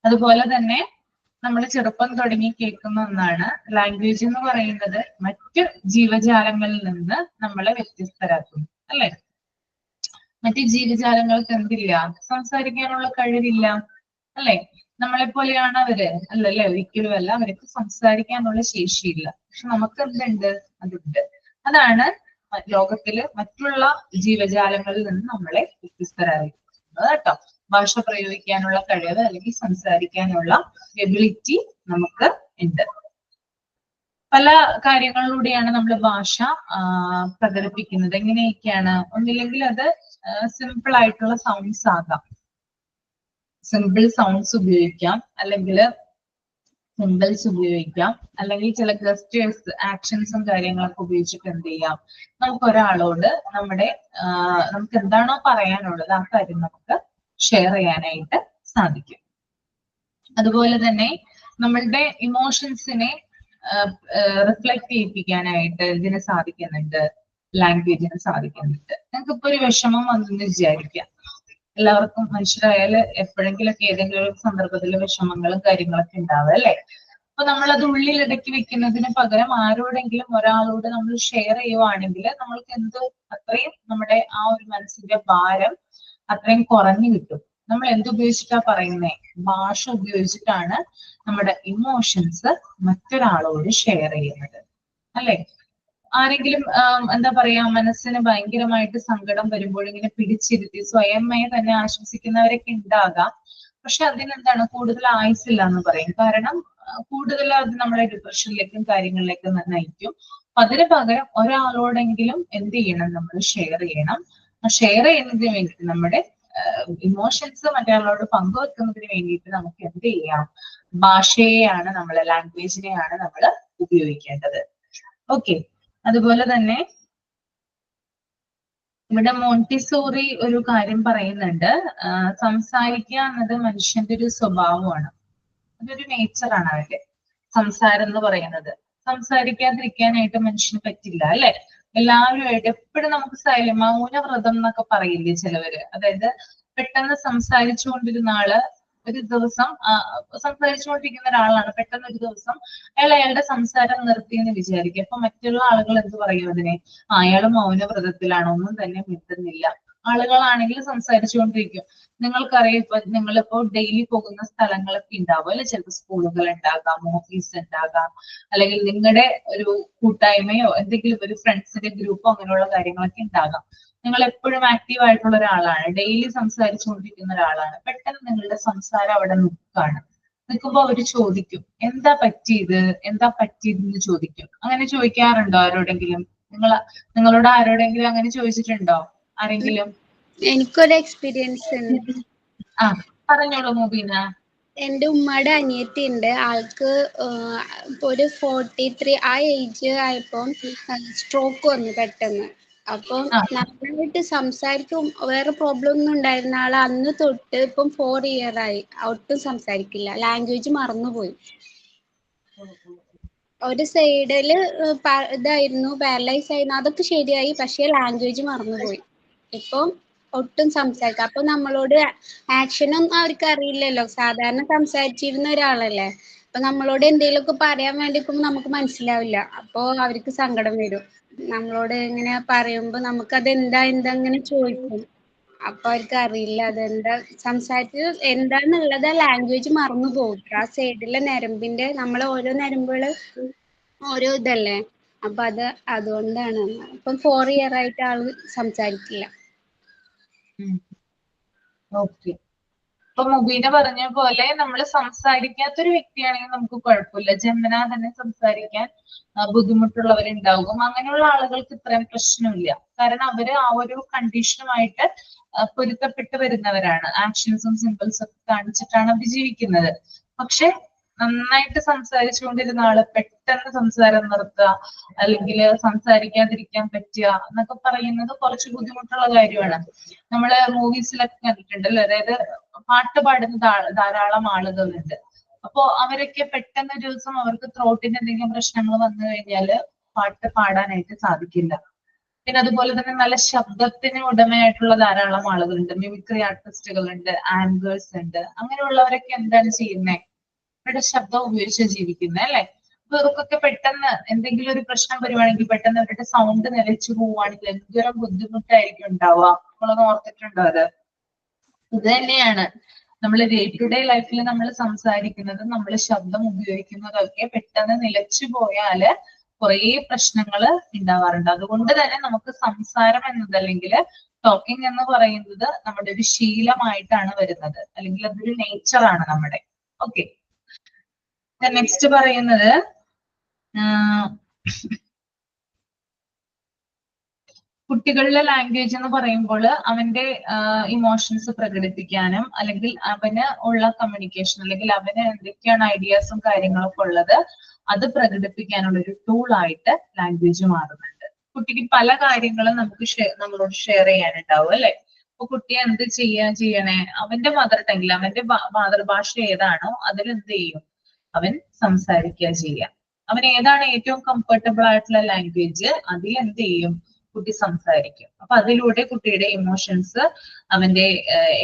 അതുപോലെ തന്നെ നമ്മൾ ചെറുപ്പം തുടങ്ങി കേൾക്കുന്ന ഒന്നാണ്, ലാംഗ്വേജ് എന്ന് പറയുന്നത് മറ്റ് ജീവജാലങ്ങളിൽ നിന്ന് നമ്മളെ വ്യത്യസ്തരാക്കുന്നു, അല്ലെ? മറ്റ് ജീവജാലങ്ങൾക്ക് എന്തില്ല? സംസാരിക്കാനുള്ള കഴിവില്ല, അല്ലെ? നമ്മളെ പോലെയാണ് അവര്? അല്ലല്ലേ, ഒരിക്കലും അല്ല. അവർക്ക് സംസാരിക്കാനുള്ള ശേഷിയില്ല. പക്ഷെ നമുക്ക് എന്തുണ്ട്? അതുണ്ട്. അതാണ് ലോകത്തില് മറ്റുള്ള ജീവജാലങ്ങളിൽ നിന്ന് നമ്മളെ വ്യത്യസ്തരായിരിക്കുന്നത് കേട്ടോ. ഭാഷ പ്രയോഗിക്കാനുള്ള കഴിവ്, അല്ലെങ്കിൽ സംസാരിക്കാനുള്ള എബിലിറ്റി നമുക്ക് ഉണ്ട്. പല കാര്യങ്ങളിലൂടെയാണ് നമ്മൾ ഭാഷ പ്രകടിപ്പിക്കുന്നത്. എങ്ങനെയൊക്കെയാണ്? ഒന്നില്ലെങ്കിൽ അത് സിമ്പിൾ ആയിട്ടുള്ള സൗണ്ട്സ് ആകാം, സിമ്പിൾ സൗണ്ട്സ് ഉപയോഗിക്കാം, അല്ലെങ്കിൽ സിമ്പിൾസ് ഉപയോഗിക്കാം, അല്ലെങ്കിൽ ചില ഗസ്റ്റേഴ്സ് ആക്ഷൻസും കാര്യങ്ങളൊക്കെ ഉപയോഗിച്ചിട്ട് എന്ത് ചെയ്യാം, നമുക്ക് ഒരാളോട് നമുക്ക് എന്താണോ പറയാനുള്ളത് ആ കാര്യം നമുക്ക് ഷെയർ ചെയ്യാനായിട്ട് സാധിക്കും. അതുപോലെ തന്നെ നമ്മളുടെ ഇമോഷൻസിനെ റിഫ്ലക്ട് ചെയ്യിപ്പിക്കാനായിട്ട് ഇതിന് സാധിക്കുന്നുണ്ട്, ലാംഗ്വേജിന് സാധിക്കുന്നുണ്ട്. നിങ്ങൾക്ക് ഇപ്പൊ ഒരു വിഷമം വന്നെന്ന് വിചാരിക്കാം. എല്ലാവർക്കും മനുഷ്യരായാല് എപ്പോഴെങ്കിലൊക്കെ ഏതെങ്കിലും ഒരു സന്ദർഭത്തിൽ വിഷമങ്ങളും കാര്യങ്ങളൊക്കെ ഉണ്ടാവുക അല്ലെ. അപ്പൊ നമ്മളത് ഉള്ളിലിടക്കി വെക്കുന്നതിന് പകരം ആരോടെങ്കിലും ഒരാളോട് നമ്മൾ ഷെയർ ചെയ്യുവാണെങ്കിൽ നമ്മൾക്ക് അത്രയും നമ്മുടെ ആ ഒരു മനസ്സിന്റെ ഭാരം അത്രയും കുറഞ്ഞു കിട്ടും. നമ്മൾ എന്തുപയോഗിച്ചിട്ടാ പറയുന്നേ? ഭാഷ ഉപയോഗിച്ചിട്ടാണ് നമ്മുടെ ഇമോഷൻസ് മറ്റൊരാളോട് ഷെയർ ചെയ്യുന്നത് അല്ലെ. ആരെങ്കിലും എന്താ പറയാ, മനസ്സിന് ഭയങ്കരമായിട്ട് സങ്കടം വരുമ്പോൾ ഇങ്ങനെ പിടിച്ചിരുത്തി സ്വയമേ തന്നെ ആശ്വസിക്കുന്നവരൊക്കെ ഉണ്ടാകാം. പക്ഷെ അതിനെന്താണ്, കൂടുതൽ ആയുസില്ല എന്ന് പറയും. കാരണം കൂടുതൽ അത് നമ്മളെ ഡിപ്രഷനിലേക്കും കാര്യങ്ങളിലേക്കും നയിക്കും. അപ്പൊ അതിന് പകരം ഒരാളോടെങ്കിലും എന്ത് ചെയ്യണം, നമ്മൾ ഷെയർ ചെയ്യണം. ഷെയർ ചെയ്യുന്നതിന് വേണ്ടിയിട്ട് നമ്മുടെ ഇമോഷൻസ് മറ്റൊരാളോട് പങ്കുവെക്കുന്നതിന് വേണ്ടിയിട്ട് നമുക്ക് എന്ത് ചെയ്യാം, ഭാഷയെയാണ് ലാംഗ്വേജിനെയാണ് നമ്മൾ ഉപയോഗിക്കേണ്ടത്. ഓക്കെ. അതുപോലെ തന്നെ ഇവിടെ മോണ്ടിസോറി ഒരു കാര്യം പറയുന്നുണ്ട്, സംസാരിക്കുക എന്നത് മനുഷ്യന്റെ ഒരു സ്വഭാവമാണ്, അതൊരു നേച്ചറാണ് അവന്റെ സംസാരം എന്ന് പറയുന്നത്. സംസാരിക്കാതിരിക്കാനായിട്ട് മനുഷ്യന് പറ്റില്ല അല്ലെ. എല്ലാവരുമായിട്ട് എപ്പോഴും നമുക്ക് മൗനവ്രതം എന്നൊക്കെ പറയില്ലേ ചിലവര്. അതായത് പെട്ടെന്ന് സംസാരിച്ചുകൊണ്ടിരുന്ന ആള് ഒരു ദിവസം സംസാരിച്ചുകൊണ്ടിരിക്കുന്ന ഒരാളാണ്, പെട്ടെന്ന് ഒരു ദിവസം അയാളുടെ സംസാരം നിർത്തിയെന്ന് വിചാരിക്കുക. അപ്പൊ മറ്റുള്ള ആളുകൾ എന്ത് പറയും അതിനെ? അയാൾ മൗനവ്രതത്തിലാണ്, ഒന്നും തന്നെ മിണ്ടുന്നില്ല. ആളുകളാണെങ്കിൽ സംസാരിച്ചുകൊണ്ടിരിക്കും. നിങ്ങൾക്കറിയാം, നിങ്ങളിപ്പോ ഡെയിലി പോകുന്ന സ്ഥലങ്ങളൊക്കെ ഉണ്ടാവും അല്ലെ. ചിലപ്പോൾ സ്കൂളുകൾ ഉണ്ടാകാം, ഓഫീസ് ഉണ്ടാകാം, അല്ലെങ്കിൽ നിങ്ങളുടെ ഒരു കൂട്ടായ്മയോ എന്തെങ്കിലും ഒരു ഫ്രണ്ട്സിന്റെ ഗ്രൂപ്പോ അങ്ങനെയുള്ള കാര്യങ്ങളൊക്കെ ഉണ്ടാകാം. നിങ്ങൾ എപ്പോഴും ആക്റ്റീവ് ആയിട്ടുള്ള ഒരാളാണ്, ഡെയിലി സംസാരിച്ചുകൊണ്ടിരിക്കുന്ന ഒരാളാണ്. പെട്ടെന്ന് നിങ്ങളുടെ സംസാരം അവിടെ നിൽക്കുമ്പോ അവര് ചോദിക്കും, എന്താ പറ്റിയതെന്ന് ചോദിക്കും. അങ്ങനെ ചോദിക്കാറുണ്ടോ ആരോടെങ്കിലും? നിങ്ങളോട് ആരോടെങ്കിലും അങ്ങനെ ചോദിച്ചിട്ടുണ്ടോ ആരെങ്കിലും? എനിക്കൊരു എക്സ്പീരിയൻസ് ഉണ്ട്. പറഞ്ഞോളൂ മുബീന. എൻ്റെ ഉമ്മയുടെ അനിയത്തി ഉണ്ട്. ആൾക്ക് ഒരു 43 ആ ഏജ് ആയപ്പം സ്ട്രോക്ക് വന്നു പെട്ടെന്ന്. അപ്പം നന്നായിട്ട് സംസാരിക്കും, വേറെ പ്രോബ്ലം ഒന്നും ഉണ്ടായിരുന്ന ആൾ അന്ന് തൊട്ട് ഇപ്പം 4 year ആയി ഒട്ടും സംസാരിക്കില്ല, ലാംഗ്വേജ് മറന്നുപോയി. ഒരു സൈഡില് ഇതായിരുന്നു, പാരലൈസ് ആയിരുന്നു, അതൊക്കെ ശരിയായി, പക്ഷെ ലാംഗ്വേജ് മറന്നുപോയി. ഇപ്പം ഒട്ടും സംസാരിക്കാം. അപ്പൊ നമ്മളോട് ആക്ഷനൊന്നും അവർക്ക് അറിയില്ലല്ലോ, സാധാരണ സംസാരിച്ചിരുന്ന ഒരാളല്ലേ. അപ്പൊ നമ്മളോട് എന്തെങ്കിലുമൊക്കെ പറയാൻ വേണ്ടി നമുക്ക് മനസ്സിലാവില്ല. അപ്പൊ അവർക്ക് സങ്കടം വരും. നമ്മളോട് ഇങ്ങനെ പറയുമ്പോ നമുക്കത് എന്താ അങ്ങനെ ചോദിക്കും. അപ്പൊ അവർക്ക് അറിയില്ല അതെന്താ സംസാരിച്ചത് എന്താന്നുള്ളത്. ലാംഗ്വേജ് മറന്നു പോകും. ആ സൈഡിലെ ഞരമ്പിന്റെ നമ്മളെ ഓരോ ഞരമ്പുകള് ഓരോ ഇതല്ലേ. അപ്പൊ അതുകൊണ്ടാണ്. ഇപ്പം 4 year ആയിട്ട് ആള് സംസാരിക്കില്ല. ഓക്കെ. ഇപ്പൊ മുബീന പറഞ്ഞ പോലെ നമ്മൾ സംസാരിക്കാത്തൊരു വ്യക്തിയാണെങ്കിൽ നമുക്ക് കുഴപ്പമില്ല, ജന്മനാ തന്നെ സംസാരിക്കാൻ ബുദ്ധിമുട്ടുള്ളവരുണ്ടാകും. അങ്ങനെയുള്ള ആളുകൾക്ക് ഇത്രയും പ്രശ്നമില്ല. കാരണം അവര് ആ ഒരു കണ്ടീഷനുമായിട്ട് പൊരുത്തപ്പെട്ട് വരുന്നവരാണ്. ആക്ഷൻസും സിമ്പിൾസും ഒക്കെ കാണിച്ചിട്ടാണ് അവർ ജീവിക്കുന്നത്. പക്ഷെ നന്നായിട്ട് സംസാരിച്ചുകൊണ്ടിരുന്ന ആള് പെട്ടെന്ന് സംസാരം നിർത്തുക, അല്ലെങ്കിൽ സംസാരിക്കാതിരിക്കാൻ പറ്റുക എന്നൊക്കെ പറയുന്നത് കുറച്ച് ബുദ്ധിമുട്ടുള്ള കാര്യമാണ്. നമ്മള് മൂവീസിലൊക്കെ കണ്ടിട്ടുണ്ടല്ലോ, അതായത് പാട്ട് പാടുന്ന ധാരാളം ആളുകളുണ്ട്. അപ്പോ അവരൊക്കെ പെട്ടെന്ന് ഒരു ദിവസം അവർക്ക് ത്രോട്ടിന് എന്തെങ്കിലും പ്രശ്നങ്ങൾ വന്നു കഴിഞ്ഞാല് പാട്ട് പാടാനായിട്ട് സാധിക്കില്ല. പിന്നെ അതുപോലെ തന്നെ നല്ല ശബ്ദത്തിന് ഉടമയായിട്ടുള്ള ധാരാളം ആളുകളുണ്ട്, മിമിക്രി ആർട്ടിസ്റ്റുകളുണ്ട്, ആങ്കേഴ്സ് ഉണ്ട്. അങ്ങനെയുള്ളവരൊക്കെ എന്താണ് ചെയ്യുന്നത്? അവരുടെ ശബ്ദം ഉപയോഗിച്ച് ജീവിക്കുന്നത് അല്ലെ. അപ്പൊ ഇവർക്കൊക്കെ പെട്ടെന്ന് എന്തെങ്കിലും ഒരു പ്രശ്നം വരുവാണെങ്കിൽ, പെട്ടെന്ന് അവരുടെ സൗണ്ട് നിലച്ചു പോവുകയാണെങ്കിൽ എന്തോരം ബുദ്ധിമുട്ടായിരിക്കും ഉണ്ടാവുക. നമ്മളൊന്ന് ഓർത്തിട്ടുണ്ടോ അത്? ഇത് തന്നെയാണ് നമ്മൾ ഡേ ടു ഡേ ലൈഫിൽ നമ്മൾ സംസാരിക്കുന്നതും നമ്മൾ ശബ്ദം ഉപയോഗിക്കുന്നതൊക്കെ പെട്ടെന്ന് നിലച്ചു പോയാല് കുറേ പ്രശ്നങ്ങൾ ഉണ്ടാവാറുണ്ട്. അതുകൊണ്ട് തന്നെ നമുക്ക് സംസാരം എന്നത്, അല്ലെങ്കിൽ ടോക്കിംഗ് എന്ന് പറയുന്നത് നമ്മുടെ ഒരു ശീലമായിട്ടാണ് വരുന്നത്, അല്ലെങ്കിൽ അതൊരു നേച്ചറാണ് നമ്മുടെ. ഓക്കെ. നെക്സ്റ്റ് പറയുന്നത് കുട്ടികളുടെ ലാംഗ്വേജ് എന്ന് പറയുമ്പോൾ അവന്റെ ഇമോഷൻസ് പ്രകടിപ്പിക്കാനും അല്ലെങ്കിൽ അവന് ഉള്ള കമ്മ്യൂണിക്കേഷൻ അല്ലെങ്കിൽ അവന് എന്തൊക്കെയാണ് ഐഡിയാസും കാര്യങ്ങളൊക്കെ ഉള്ളത് അത് പ്രകടിപ്പിക്കാനുള്ള ഒരു ടൂൾ ആയിട്ട് ലാംഗ്വേജ് മാറുന്നുണ്ട്. കുട്ടിക്ക് പല കാര്യങ്ങളും നമുക്ക് നമ്മളോട് ഷെയർ ചെയ്യാനുണ്ടാവും അല്ലെ. അപ്പൊ കുട്ടി എന്ത് ചെയ്യണേ, അവന്റെ മദർ ടങ്ങിൽ അവന്റെ മാതൃഭാഷ ഏതാണോ അതിൽ എന്ത് ചെയ്യും, അവൻ സംസാരിക്കുക ചെയ്യാം. അവൻ ഏതാണ് ഏറ്റവും കംഫർട്ടബിൾ ആയിട്ടുള്ള ലാംഗ്വേജ് അതിൽ എന്ത് ചെയ്യും, കുട്ടി സംസാരിക്കും. അപ്പൊ അതിലൂടെ കുട്ടിയുടെ ഇമോഷൻസ്, അവന്റെ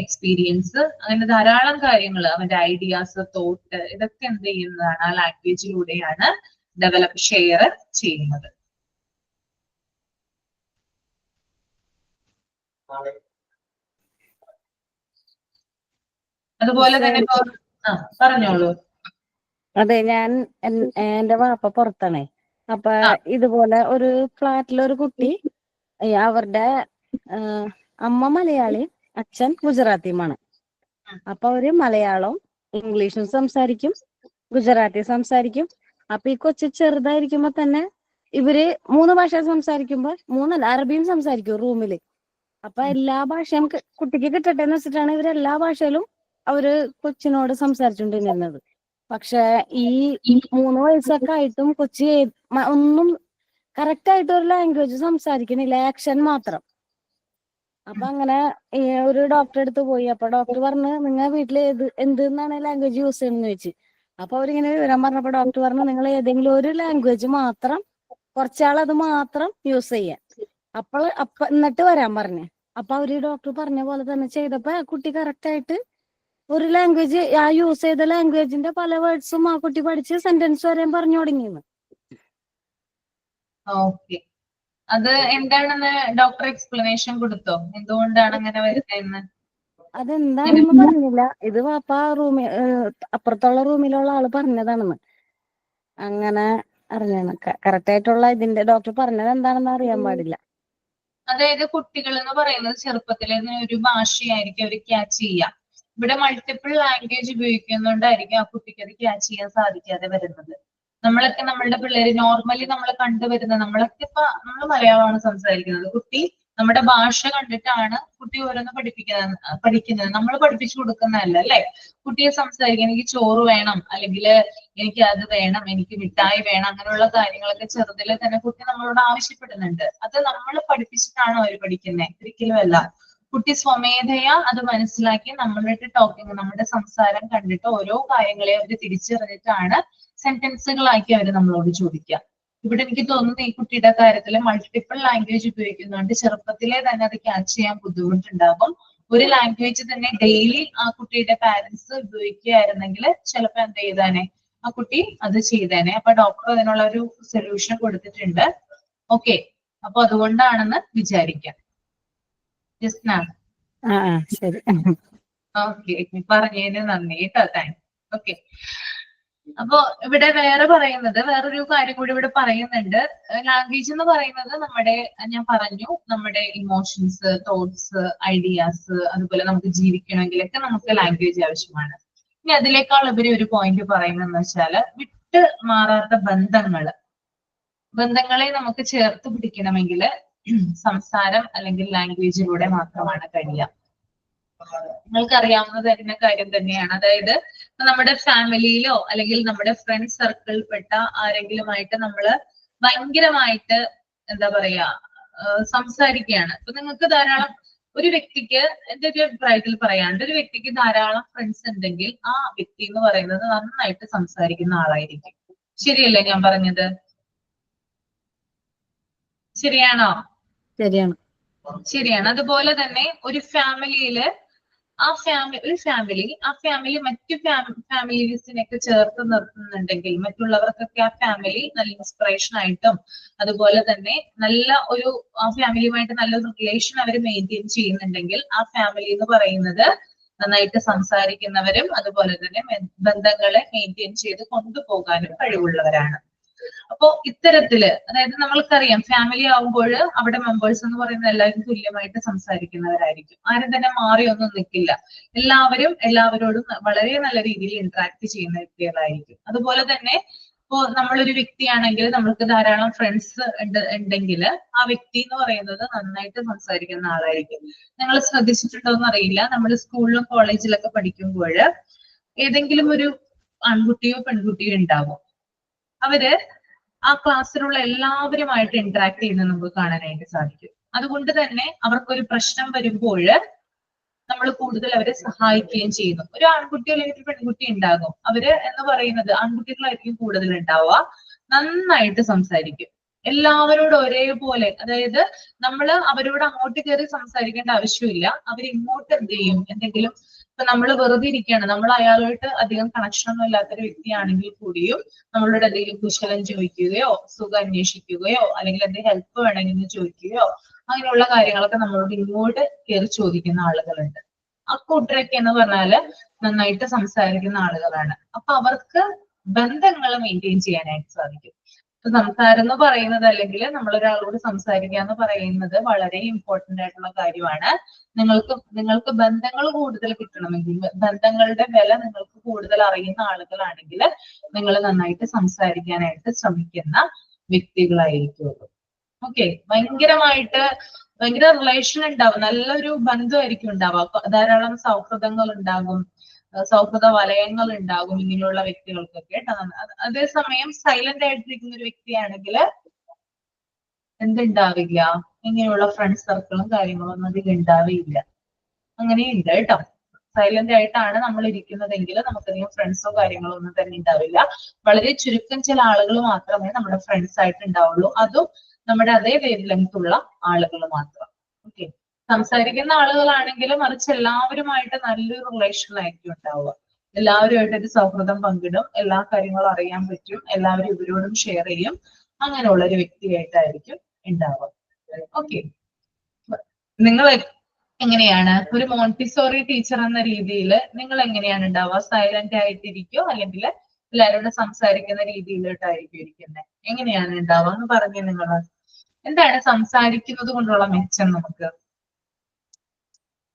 എക്സ്പീരിയൻസ്, അങ്ങനെ ധാരാളം കാര്യങ്ങൾ, അവന്റെ ഐഡിയാസ്, തോട്ട്, ഇതൊക്കെ എന്ത് ചെയ്യുന്നതാണ് ആ ലാംഗ്വേജിലൂടെയാണ് ഷെയർ ചെയ്യുന്നത്. അതുപോലെ തന്നെ പറഞ്ഞോളൂ. അതെ, ഞാൻ എന്റെ വാപ്പ പുറത്താണേ. അപ്പൊ ഇതുപോലെ ഒരു ഫ്ലാറ്റിലൊരു കുട്ടി, അവരുടെ അമ്മ മലയാളി, അച്ഛൻ ഗുജറാത്തിയുമാണ്. അപ്പൊ അവര് മലയാളം ഇംഗ്ലീഷും സംസാരിക്കും, ഗുജറാത്തി സംസാരിക്കും. അപ്പൊ ഈ കൊച്ചു ചെറുതായിരിക്കുമ്പോ തന്നെ ഇവര് 3 ഭാഷ സംസാരിക്കുമ്പോ, 3 അറബിയും സംസാരിക്കും റൂമില്. അപ്പൊ എല്ലാ ഭാഷയും കുട്ടിക്ക് കിട്ടട്ടെ എന്ന് വെച്ചിട്ടാണ് ഇവര് എല്ലാ ഭാഷയിലും അവര് കൊച്ചിനോട് സംസാരിച്ചുകൊണ്ടിരുന്നത്. പക്ഷെ ഈ 3 വയസ്സൊക്കെ ആയിട്ടും കൊച്ചി ഒന്നും കറക്റ്റ് ആയിട്ട് ഒരു ലാംഗ്വേജ് സംസാരിക്കണില്ല, ആക്ഷൻ മാത്രം. അപ്പൊ അങ്ങനെ ഒരു ഡോക്ടറെ അടുത്ത് പോയി. അപ്പൊ ഡോക്ടർ പറഞ്ഞു, നിങ്ങൾ വീട്ടില് എന്തെന്നാണ് ലാംഗ്വേജ് യൂസ് ചെയ്യുന്നത് ചോദിച്ചു. അപ്പൊ അവരിങ്ങനെ വിവരം പറഞ്ഞപ്പോ ഡോക്ടർ പറഞ്ഞു, നിങ്ങൾ ഏതെങ്കിലും ഒരു ലാംഗ്വേജ് മാത്രം കുറച്ചാൾ അത് മാത്രം യൂസ് ചെയ്യാൻ, എന്നിട്ട് വരാൻ പറഞ്ഞു. അപ്പൊ അവര് ഡോക്ടർ പറഞ്ഞ പോലെ തന്നെ ചെയ്തപ്പോ കുട്ടി കറക്റ്റ് ആയിട്ട് ഒരു ലാംഗ്വേജ്, ആ യൂസ് ചെയ്ത ലാംഗ്വേജിന്റെ പല വേർഡ്സും ആ കുട്ടി പഠിച്ച് സെന്റൻസ് വരെയും പറഞ്ഞു തുടങ്ങിയെന്ന്. ഓക്കെ, അത് എന്താണെന്ന് ഡോക്ടർ എക്സ്പ്ലനേഷൻ കൊടുത്തോ, എന്തുകൊണ്ടാണ് അങ്ങനെ വരുന്നതെന്ന്? അതെന്താണെന്ന് പറഞ്ഞില്ല. ഇത് വാപ്പ അപ്പുറത്തുള്ള റൂമിലുള്ള ആള് പറഞ്ഞതാണെന്ന്. അങ്ങനെ അറിഞ്ഞാണ് കറക്റ്റ് ആയിട്ടുള്ള ഇതിന്റെ ഡോക്ടർ പറഞ്ഞത് എന്താണെന്ന് അറിയാൻ പാടില്ല. അതായത് കുട്ടികൾ എന്ന് പറയുന്നത് ചെറുപ്പത്തിലെ ഒരു ഭാഷയായിരിക്കും അവർ ക്യാച്ച് ചെയ്യാം. ഇവിടെ മൾട്ടിപ്പിൾ ലാംഗ്വേജ് ഉപയോഗിക്കുന്നതുകൊണ്ടായിരിക്കും ആ കുട്ടിക്ക് അത് ക്യാച്ച് ചെയ്യാൻ സാധിക്കാതെ വരുന്നത്. നമ്മളൊക്കെ നമ്മളുടെ പിള്ളേര് നോർമലി നമ്മൾ കണ്ടുവരുന്ന, നമ്മളൊക്കെ നമ്മൾ മലയാളമാണ് സംസാരിക്കുന്നത്. കുട്ടി നമ്മുടെ ഭാഷ കണ്ടിട്ടാണ് കുട്ടി ഓരോന്ന് പഠിക്കുന്നത്. നമ്മൾ പഠിപ്പിച്ചു കൊടുക്കുന്നതല്ല അല്ലെ. കുട്ടിയെ സംസാരിക്കാൻ, എനിക്ക് ചോറ് വേണം, അല്ലെങ്കിൽ എനിക്ക് അത് വേണം, എനിക്ക് മിഠായി വേണം, അങ്ങനെയുള്ള കാര്യങ്ങളൊക്കെ ചെറുതിലെ തന്നെ കുട്ടി നമ്മളോട് ആവശ്യപ്പെടുന്നുണ്ട്. അത് നമ്മൾ പഠിപ്പിച്ചിട്ടാണോ അവർ പഠിക്കുന്നത്? ഒരിക്കലും അല്ല. കുട്ടി സ്വമേധയാ അത് മനസ്സിലാക്കി നമ്മളുടെ ടോക്കിംഗ്, നമ്മുടെ സംസാരം കണ്ടിട്ട് ഓരോ കാര്യങ്ങളെയും അവർ തിരിച്ചറിഞ്ഞിട്ടാണ് സെന്റൻസുകളാക്കി അവർ നമ്മളോട് ചോദിക്കുക. ഇവിടെ എനിക്ക് തോന്നുന്നു ഈ കുട്ടിയുടെ കാര്യത്തിൽ മൾട്ടിപ്പിൾ ലാംഗ്വേജ് ഉപയോഗിക്കുന്നുണ്ട്. ചെറുപ്പത്തിലെ തന്നെ അത് ക്യാച്ച് ചെയ്യാൻ ബുദ്ധിമുട്ടുണ്ടാകും. ഒരു ലാംഗ്വേജ് തന്നെ ഡെയിലി ആ കുട്ടിയുടെ പാരന്റ്സ് ഉപയോഗിക്കുകയായിരുന്നെങ്കിൽ ചിലപ്പോൾ എന്ത് ചെയ്താനെ, ആ കുട്ടി അത് ചെയ്തേനെ. അപ്പൊ ഡോക്ടർ അതിനുള്ള ഒരു സൊല്യൂഷൻ കൊടുത്തിട്ടുണ്ട്. ഓക്കെ, അപ്പൊ അതുകൊണ്ടാണെന്ന് വിചാരിക്കാം. ശരി, ഓക്കെ, പറഞ്ഞതിന് നന്ദി കേട്ടോ, താങ്ക്സ്. ഓക്കെ, അപ്പൊ ഇവിടെ വേറൊരു കാര്യം കൂടി ഇവിടെ പറയുന്നുണ്ട്. ലാംഗ്വേജ് എന്ന് പറയുന്നത് ഞാൻ പറഞ്ഞു, നമ്മുടെ ഇമോഷൻസ്, തോട്ട്സ്, ഐഡിയാസ്, അതുപോലെ നമുക്ക് ജീവിക്കണമെങ്കിലൊക്കെ നമുക്ക് ലാംഗ്വേജ് ആവശ്യമാണ്. ഇനി അതിനേക്കാൾ ഉപരി ഒരു പോയിന്റ് പറയുന്നതെന്ന് വെച്ചാൽ, വിട്ട് മാറാത്ത ബന്ധങ്ങളെ നമുക്ക് ചേർത്ത് പിടിക്കണമെങ്കിൽ സംസാരം അല്ലെങ്കിൽ ലാംഗ്വേജിലൂടെ മാത്രമാണ് കഴിയുക. നിങ്ങൾക്ക് അറിയാവുന്നത് തന്നെ കാര്യം തന്നെയാണ്. അതായത് നമ്മുടെ ഫാമിലിയിലോ അല്ലെങ്കിൽ നമ്മുടെ ഫ്രണ്ട് സർക്കിളിൽപ്പെട്ട ആരെങ്കിലുമായിട്ട് നമ്മള് ഭയങ്കരമായിട്ട് എന്താ പറയാ സംസാരിക്കുകയാണ്. അപ്പൊ നിങ്ങൾക്ക് ധാരാളം, ഒരു വ്യക്തിക്ക്, എന്റെ ഒരു അഭിപ്രായത്തിൽ പറയാണ്ട്, ഒരു വ്യക്തിക്ക് ധാരാളം ഫ്രണ്ട്സ് ഉണ്ടെങ്കിൽ ആ വ്യക്തി എന്ന് പറയുന്നത് നന്നായിട്ട് സംസാരിക്കുന്ന ആളായിരിക്കും. ശരിയല്ലേ ഞാൻ പറഞ്ഞത്? ശരിയാണോ? ശരിയാണ്. അതുപോലെ തന്നെ ഒരു ഫാമിലിയില് ആ ഫാമിലി മറ്റു ഫാമിലീസിനെയൊക്കെ ചേർത്ത് നിർത്തുന്നുണ്ടെങ്കിൽ, മറ്റുള്ളവർക്കൊക്കെ ആ ഫാമിലി നല്ല ഇൻസ്പിറേഷൻ ആയിട്ടും അതുപോലെ തന്നെ നല്ല ഒരു ആ ഫാമിലിയുമായിട്ട് നല്ലൊരു റിലേഷൻ അവർ മെയിൻറ്റെയിൻ ചെയ്യുന്നുണ്ടെങ്കിൽ ആ ഫാമിലി എന്ന് പറയുന്നത് നന്നായിട്ട് സംസാരിക്കുന്നവരും അതുപോലെ തന്നെ ബന്ധങ്ങളെ മെയിൻറ്റെയിൻ ചെയ്ത് കൊണ്ടുപോകാനും കഴിവുള്ളവരാണ്. അപ്പോ ഇത്തരത്തില്, അതായത് നമ്മൾക്കറിയാം ഫാമിലി ആവുമ്പോൾ അവിടെ മെമ്പേഴ്സ് എന്ന് പറയുന്നത് എല്ലാവരും തുല്യമായിട്ട് സംസാരിക്കുന്നവരായിരിക്കും. ആരും തന്നെ മാറിയൊന്നും നിൽക്കില്ല. എല്ലാവരോടും വളരെ നല്ല രീതിയിൽ ഇന്ററാക്ട് ചെയ്യുന്ന വ്യക്തികളായിരിക്കും. അതുപോലെ തന്നെ ഇപ്പോ നമ്മളൊരു വ്യക്തിയാണെങ്കിൽ നമ്മൾക്ക് ധാരാളം ഫ്രണ്ട്സ് ഉണ്ടെങ്കിൽ ആ വ്യക്തി എന്ന് പറയുന്നത് നന്നായിട്ട് സംസാരിക്കുന്ന ആളായിരിക്കും. നിങ്ങൾ ശ്രദ്ധിച്ചിട്ടുണ്ടോന്ന് അറിയില്ല, നമ്മൾ സ്കൂളിലും കോളേജിലൊക്കെ പഠിക്കുമ്പോൾ ഏതെങ്കിലും ഒരു ആൺകുട്ടിയോ പെൺകുട്ടിയോ ഉണ്ടാവും. അവര് ആ ക്ലാസ്സിലുള്ള എല്ലാവരുമായിട്ട് ഇന്ററാക്ട് ചെയ്യുന്നത് നമുക്ക് കാണാനായിട്ട് സാധിക്കും. അതുകൊണ്ട് തന്നെ അവർക്കൊരു പ്രശ്നം വരുമ്പോൾ നമ്മൾ കൂടുതൽ അവരെ സഹായിക്കുകയും ചെയ്യുന്നു. ഒരു ആൺകുട്ടി അല്ലെങ്കിൽ ഒരു പെൺകുട്ടി ഉണ്ടാകും, അവര് എന്ന് പറയുന്നത് ആൺകുട്ടികളായിരിക്കും കൂടുതൽ ഉണ്ടാവുക, നന്നായിട്ട് സംസാരിക്കും എല്ലാവരോടും ഒരേപോലെ. അതായത് നമ്മൾ അവരോട് അങ്ങോട്ട് കയറി സംസാരിക്കേണ്ട ആവശ്യമില്ല, അവരിങ്ങോട്ട് എന്ത് ചെയ്യും, എന്തെങ്കിലും ഇപ്പൊ നമ്മൾ വെറുതെ ഇരിക്കുകയാണ്, നമ്മൾ അയാളായിട്ട് അധികം കണക്ഷൻ ഒന്നും ഇല്ലാത്തൊരു വ്യക്തിയാണെങ്കിൽ കൂടിയും നമ്മളോട് എന്തെങ്കിലും കുശലം ചോദിക്കുകയോ സുഖം അന്വേഷിക്കുകയോ അല്ലെങ്കിൽ എന്തെങ്കിലും ഹെൽപ്പ് വേണമെങ്കിൽ ചോദിക്കുകയോ അങ്ങനെയുള്ള കാര്യങ്ങളൊക്കെ നമ്മളോട് ഇങ്ങോട്ട് കയറി ചോദിക്കുന്ന ആളുകളുണ്ട്. ആ കൂട്ടരൊക്കെ എന്ന് പറഞ്ഞാല് നന്നായിട്ട് സംസാരിക്കുന്ന ആളുകളാണ്. അപ്പൊ അവർക്ക് ബന്ധങ്ങൾ മെയിൻറ്റെയിൻ ചെയ്യാനായിട്ട് സാധിക്കും. ഇപ്പൊ സംസാരം എന്ന് പറയുന്നത് അല്ലെങ്കിൽ നമ്മളൊരാളോട് സംസാരിക്കുക എന്ന് പറയുന്നത് വളരെ ഇമ്പോർട്ടന്റ് ആയിട്ടുള്ള കാര്യമാണ്. നിങ്ങൾക്ക് ബന്ധങ്ങൾ കൂടുതൽ കിട്ടണമെങ്കിൽ, ബന്ധങ്ങളുടെ വില നിങ്ങൾക്ക് കൂടുതൽ അറിയുന്ന ആളുകളാണെങ്കിൽ നിങ്ങൾ നന്നായിട്ട് സംസാരിക്കാനായിട്ട് ശ്രമിക്കുന്ന വ്യക്തികളായിരിക്കുള്ളൂ. ഓക്കെ, ഭയങ്കര റിലേഷൻ ഉണ്ടാവും, നല്ലൊരു ബന്ധമായിരിക്കും ഉണ്ടാവുക, ധാരാളം സൗഹൃദങ്ങൾ ഉണ്ടാകും, സൗഹൃദ വലയങ്ങൾ ഉണ്ടാകും ഇങ്ങനെയുള്ള വ്യക്തികൾക്കൊക്കെ കേട്ടോ. അതേസമയം സൈലന്റ് ആയിട്ടിരിക്കുന്ന ഒരു വ്യക്തിയാണെങ്കിൽ എന്തുണ്ടാവില്ല, ഇങ്ങനെയുള്ള ഫ്രണ്ട് സർക്കിളും കാര്യങ്ങളും ഒന്നും അതിൽ ഉണ്ടാവില്ല. അങ്ങനെയുണ്ട് കേട്ടോ. സൈലന്റ് ആയിട്ടാണ് നമ്മൾ ഇരിക്കുന്നതെങ്കിൽ നമുക്കധികം ഫ്രണ്ട്സോ കാര്യങ്ങളോ ഒന്നും തന്നെ ഉണ്ടാവില്ല. വളരെ ചുരുക്കം ചില ആളുകൾ മാത്രമേ നമ്മുടെ ഫ്രണ്ട്സ് ആയിട്ട് ഉണ്ടാവുള്ളൂ, അതും നമ്മുടെ അതേ വേവ് ലെങ്ത് ഉള്ള ആളുകൾ മാത്രം. ഓക്കെ, സംസാരിക്കുന്ന ആളുകളാണെങ്കിലും മറിച്ച് എല്ലാവരുമായിട്ട് നല്ലൊരു റിലേഷനിലായിരിക്കും ഉണ്ടാവുക. എല്ലാവരുമായിട്ട് ഒരു സൗഹൃദം പങ്കിടും, എല്ലാ കാര്യങ്ങളും അറിയാൻ പറ്റും, എല്ലാവരും ഇവരോടും ഷെയർ ചെയ്യും, അങ്ങനെയുള്ള ഒരു വ്യക്തിയായിട്ടായിരിക്കും ഉണ്ടാവുക. ഓക്കെ, നിങ്ങൾ എങ്ങനെയാണ് ഒരു മോണ്ടിസോറി ടീച്ചർ എന്ന രീതിയിൽ നിങ്ങൾ എങ്ങനെയാണ് ഉണ്ടാവുക? സൈലന്റ് ആയിട്ടിരിക്കോ അല്ലെങ്കിൽ എല്ലാവരോടും സംസാരിക്കുന്ന രീതിയിലോട്ടായിരിക്കും ഇരിക്കുന്നത്? എങ്ങനെയാണ് ഉണ്ടാവുക എന്ന് പറഞ്ഞേ നിങ്ങൾ. എന്താണ് സംസാരിക്കുന്നത് കൊണ്ടുള്ള മെച്ചം?